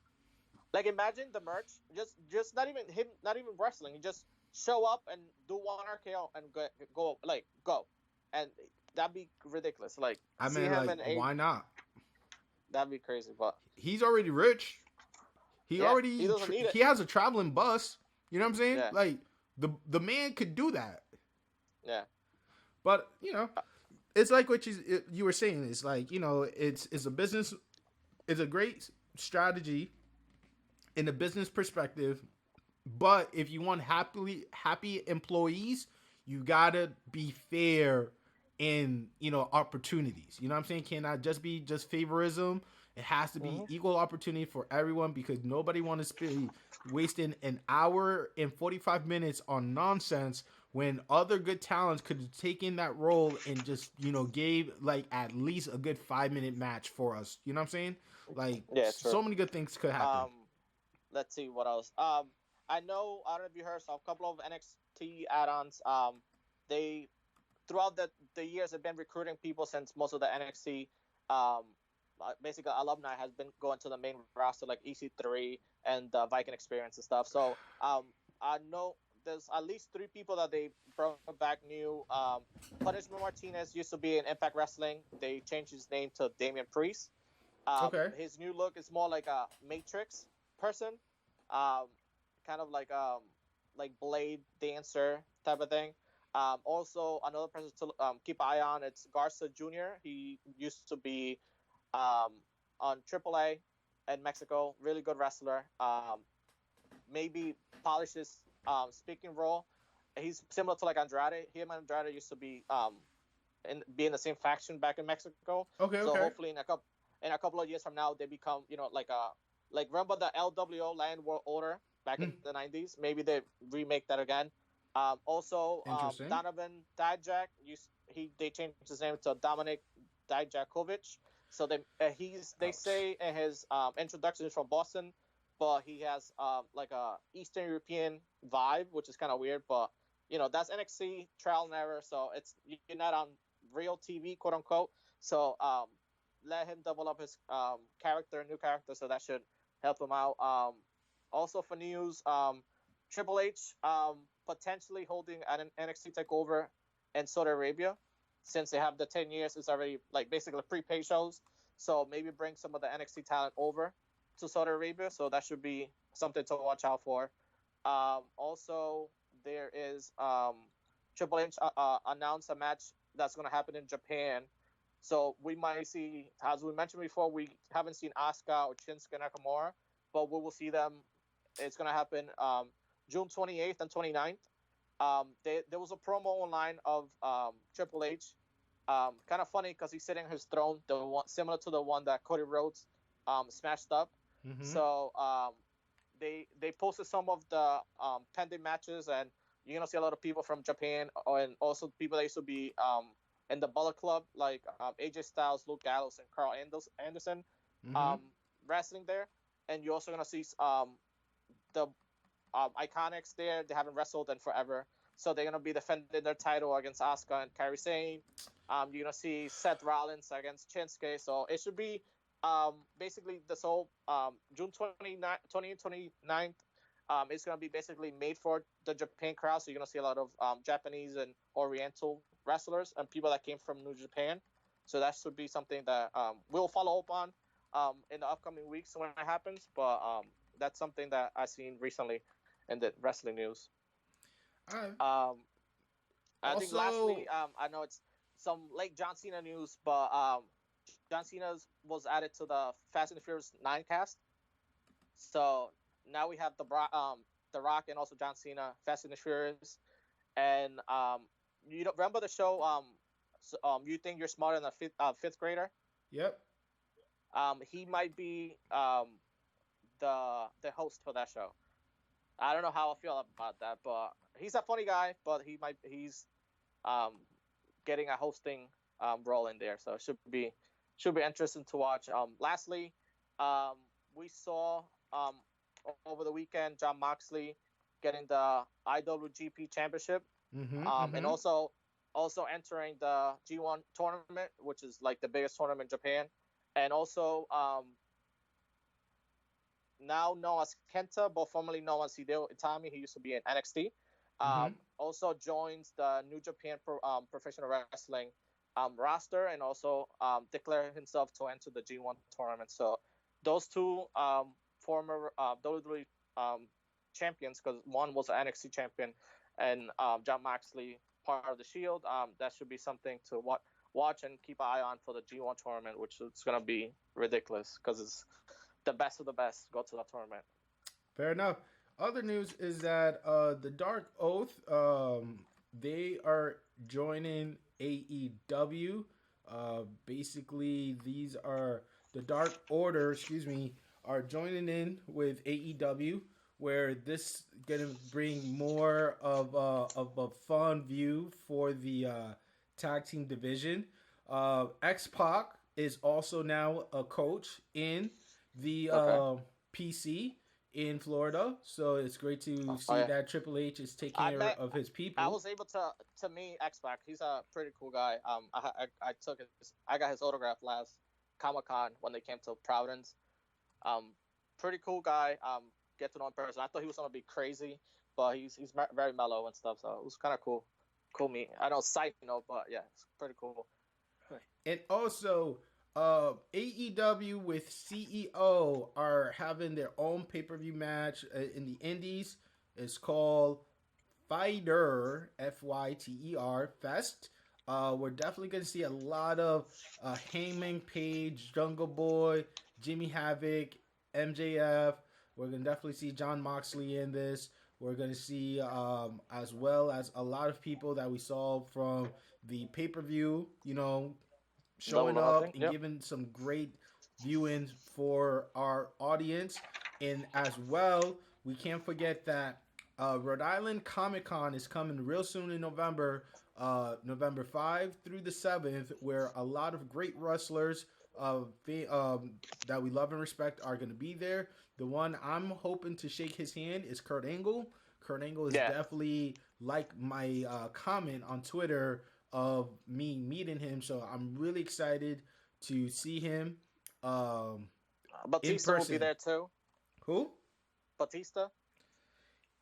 Like imagine the merch, just not even him, not even wrestling. He just show up and do one RKO and go, and that'd be ridiculous. Like I see mean, him like, in a why not? that'd be crazy. But He's already rich. yeah, he doesn't need it. He has a traveling bus. You know what I'm saying? Yeah, Like the man could do that. yeah, But it's like what you were saying. It's like it's a business. It's a great strategy in a business perspective. But if you want happy employees, you gotta be fair in opportunities. You know what I'm saying? Cannot just be just favorism. It has to be hmm equal opportunity for everyone because nobody wants to be wasting an hour and 45 minutes on nonsense when other good talents could have taken that role and just gave like at least a good 5-minute match for us. You know what I'm saying? Like yeah, true. so many good things could happen. Um, let's see what else. I know I don't know if you heard so a couple of NXT add-ons. They throughout the years have been recruiting people since most of the NXT basically alumni has been going to the main roster like EC3 and the Viking Experience and stuff. So I know there's at least three people that they brought back new. Punishment Martinez used to be in Impact Wrestling. They changed his name to Damian Priest. Okay. His new look is more like a Matrix person. um, kind of like blade dancer type of thing. Also, another person to keep an eye on, it's Garza Jr. He used to be um, on AAA in Mexico. Really good wrestler. Maybe polish his speaking role. He's similar to like Andrade. Him and Andrade used to be in the same faction back in Mexico. Okay, So okay. hopefully in a couple of years from now they become like remember the LWO Land World Order back in Hmm. the 90s. Maybe they remake that again. Also, Interesting. Donovan Dijak, they changed his name to Dominic Dijakovic. So they Ouch. say in his introduction he's from Boston, but he has like a Eastern European vibe, which is kind of weird. But that's NXT trial and error, so you're not on real TV, quote unquote. So let him develop his new character, so that should help him out. Also for news, Triple H potentially holding an NXT takeover in Saudi Arabia, since they have the 10 years. It's already like basically prepaid shows, so maybe bring some of the NXT talent over to Saudi Arabia. So that should be something to watch out for. Also, there is Triple H announced a match that's going to happen in Japan. So we might see, as we mentioned before, we haven't seen Asuka or Shinsuke Nakamura, but we will see them. It's going to happen June 28th and 29th. There was a promo online of Triple H. Kind of funny because he's sitting on his throne, the one similar to the one that Cody Rhodes smashed up. Mm-hmm. So they posted some of the pending matches, and you're gonna see a lot of people from Japan, and also people that used to be in the Bullet Club, like AJ Styles, Luke Gallows, and Carl Anderson, Mm-hmm. um, wrestling there. And you're also gonna see the Iconics there. They haven't wrestled in forever, so they're gonna be defending their title against Asuka and Kairi Sane. You're gonna see Seth Rollins against Shinsuke, so it should be basically this whole June 29th, 2029th. It's gonna be basically made for the Japan crowd, so you're gonna see a lot of Japanese and Oriental wrestlers and people that came from New Japan. So that should be something that we'll follow up on in the upcoming weeks when it happens. But that's something that I've seen recently in the wrestling news. I Um, I think also. lastly, I know it's some late John Cena news, but John Cena's was added to the Fast and the Furious 9 cast. So now we have the Rock and also John Cena, Fast and the Furious, and you don't remember the show you think you're smarter than a fifth grader? Yep. He might be the host for that show. I don't know how I feel about that, but he's a funny guy. But he's um, getting a hosting role in there, so it should be interesting to watch. Lastly, um, we saw um, over the weekend John Moxley getting the IWGP Championship, Mm-hmm. and Mm-hmm. also entering the G1 tournament, which is like the biggest tournament in Japan, and also now known as Kenta, but formerly known as Hideo Itami. He used to be in NXT. Mm-hmm. Also joins the New Japan Professional Wrestling roster, and also declared himself to enter the G1 tournament. So those two former WWE champions, because one was an NXT champion, and John Moxley part of the Shield. That should be something to watch and keep an eye on for the G1 tournament, which is going to be ridiculous because it's the best of the best go to that tournament. Fair enough. Other news is that the Dark Oath, they are joining AEW. Basically, these are the Dark Order. Excuse me, are joining in with AEW, where this gonna bring more of a fun view for the tag team division. X Pac is also now a coach in the Okay. PC in Florida. So it's great to Oh see yeah. that Triple H is taking I care met. of his I people. was able to meet X Pac. He's a pretty cool guy. I took his. I got his autograph last Comic Con when they came to Providence. Um, Pretty cool guy. Get to know in person. I thought he was gonna be crazy, but he's very mellow and stuff. So it was kind of cool. Cool meet. I know side note, but yeah, it's pretty cool. And also, AEW with CEO are having their own pay per view match in the Indies. It's called Fighter Fyter Fest. We're definitely going to see a lot of Hangman Page, Jungle Boy, Jimmy Havoc, MJF. We're going to definitely see John Moxley in this. We're going to see, as well as a lot of people that we saw from the pay per view, Double showing or up nothing. and Yep. giving some great viewings for our audience. And as well, we can't forget that Rhode Island Comic Con is coming real soon in November, November 5 through the 7th, where a lot of great wrestlers that we love and respect are going to be there. The one I'm hoping to shake his hand is Kurt Angle. Kurt Angle is Yeah. definitely like my comment on Twitter of me meeting him. So I'm really excited to see him in Batista will be person. there too. Who? Batista.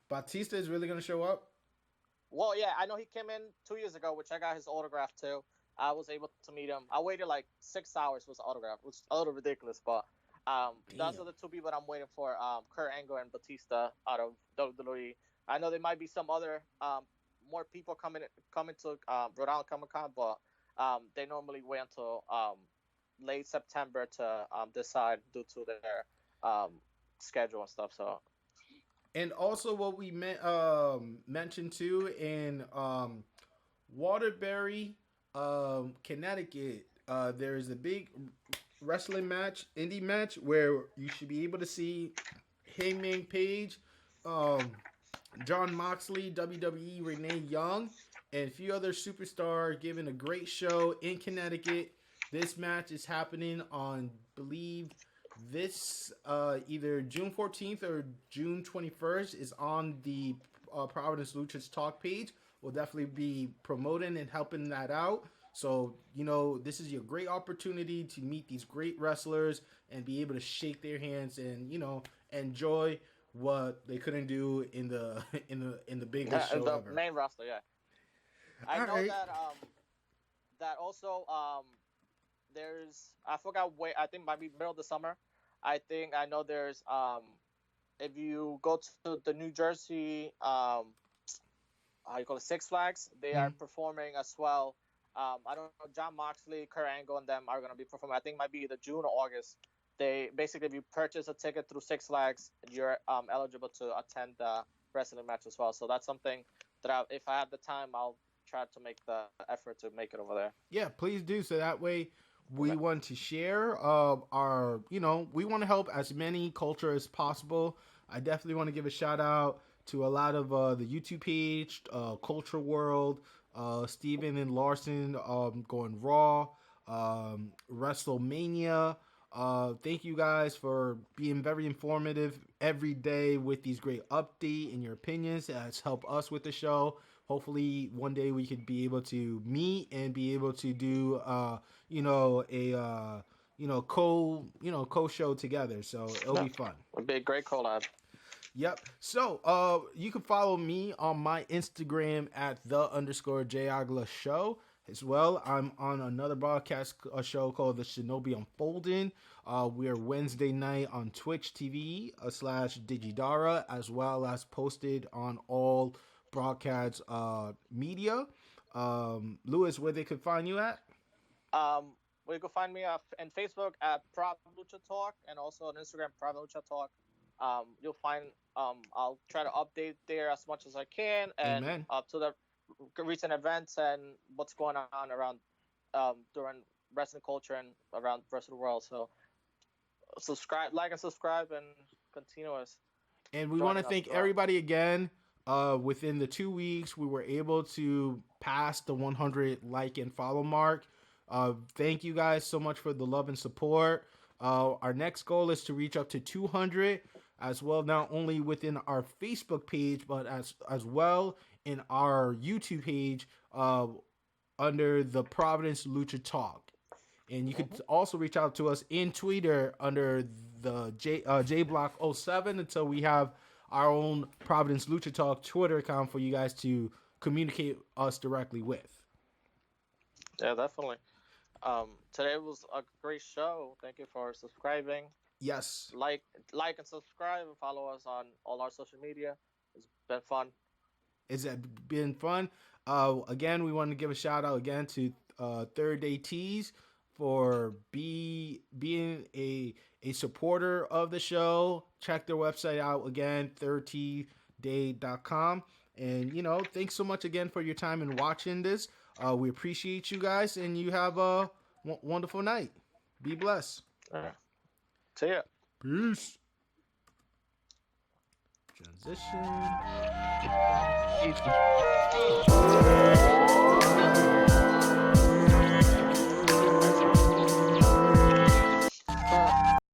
Batista is really going to show up? Well, yeah, I know he came in 2 years ago, which I got his autograph too. I was able to meet him. I waited like 6 hours for his autograph, which is a little ridiculous, but those Damn. are the two people I'm waiting for. Kurt Angle and Batista out of WWE. I know there might be some other more people coming to Rhode Island Comic Con, but they normally wait until late September to decide due to their schedule and stuff. So And also, what we mentioned too in Waterbury, Connecticut, there is a big wrestling match, indie match, where you should be able to see Hangman Page, um, John Moxley, WWE Renee Young, and a few other superstars giving a great show in Connecticut. This match is happening on, believe, this either June 14th or June 21st is on the Providence Lucha's talk page. We'll definitely be promoting and helping that out. So, this is your great opportunity to meet these great wrestlers and be able to shake their hands and, enjoy what they couldn't do in the in the biggest show the ever. main roster, yeah. I All know right. that also there's I forgot where I think might be middle of the summer. I know there's if you go to the New Jersey how you call it Six Flags, they are Mhm. performing as well. I don't know, John Moxley, Kurt Angle, and them are gonna be performing. I think it might be either June or August. They basically, if you purchase a ticket through Six Flags, you're eligible to attend the wrestling match as well. So that's something that if I have the time, I'll try to make the effort to make it over there. Yeah, please do. So that way we Okay. want to share our, we want to help as many culture as possible. I definitely want to give a shout out to a lot of the YouTube page, Culture World, Steven and Larson going Raw, WrestleMania. Thank you guys for being very informative every day with these great update and your opinions. That's helped us with the show. Hopefully, one day we could be able to meet and be able to do, a co show together. So it'll Yeah, be fun. it'd be a great collab. Yep. So, you can follow me on my Instagram at _Jagla show. As well, I'm on another broadcast show called The Shinobi Unfolding. We're Wednesday night on Twitch TV /Digidara, as well as posted on all broadcast media. Lewis, where they could find you at? Um, well, you can find me on Facebook at Prov Lucha Talk and also on Instagram Prov Lucha Talk. You'll find I'll try to update there as much as I can and Amen. up to the recent events and what's going on around during wrestling culture and around the rest of the world. So subscribe, like, and subscribe, and continue us And we want to joining us thank throughout. everybody again. Within the 2 weeks, we were able to pass the 100 like and follow mark. Thank you guys so much for the love and support. Our next goal is to reach up to 200 as well, not only within our Facebook page, but as well in our YouTube page under the Providence Lucha Talk. And you could also reach out to us in Twitter under the JBlock07 until we have our own Providence Lucha Talk Twitter account for you guys to communicate us directly with. Yeah, definitely. Today was a great show. Thank you for subscribing. Yes. Like, like and subscribe and follow us on all our social media. It's been fun. It's been fun. Again, we want to give a shout out again to Third Day Tees for being a supporter of the show. Check their website out again, thirdtday.com. And thanks so much again for your time and watching this. We appreciate you guys, and you have a wonderful night. Be blessed. See ya. Peace. Transition.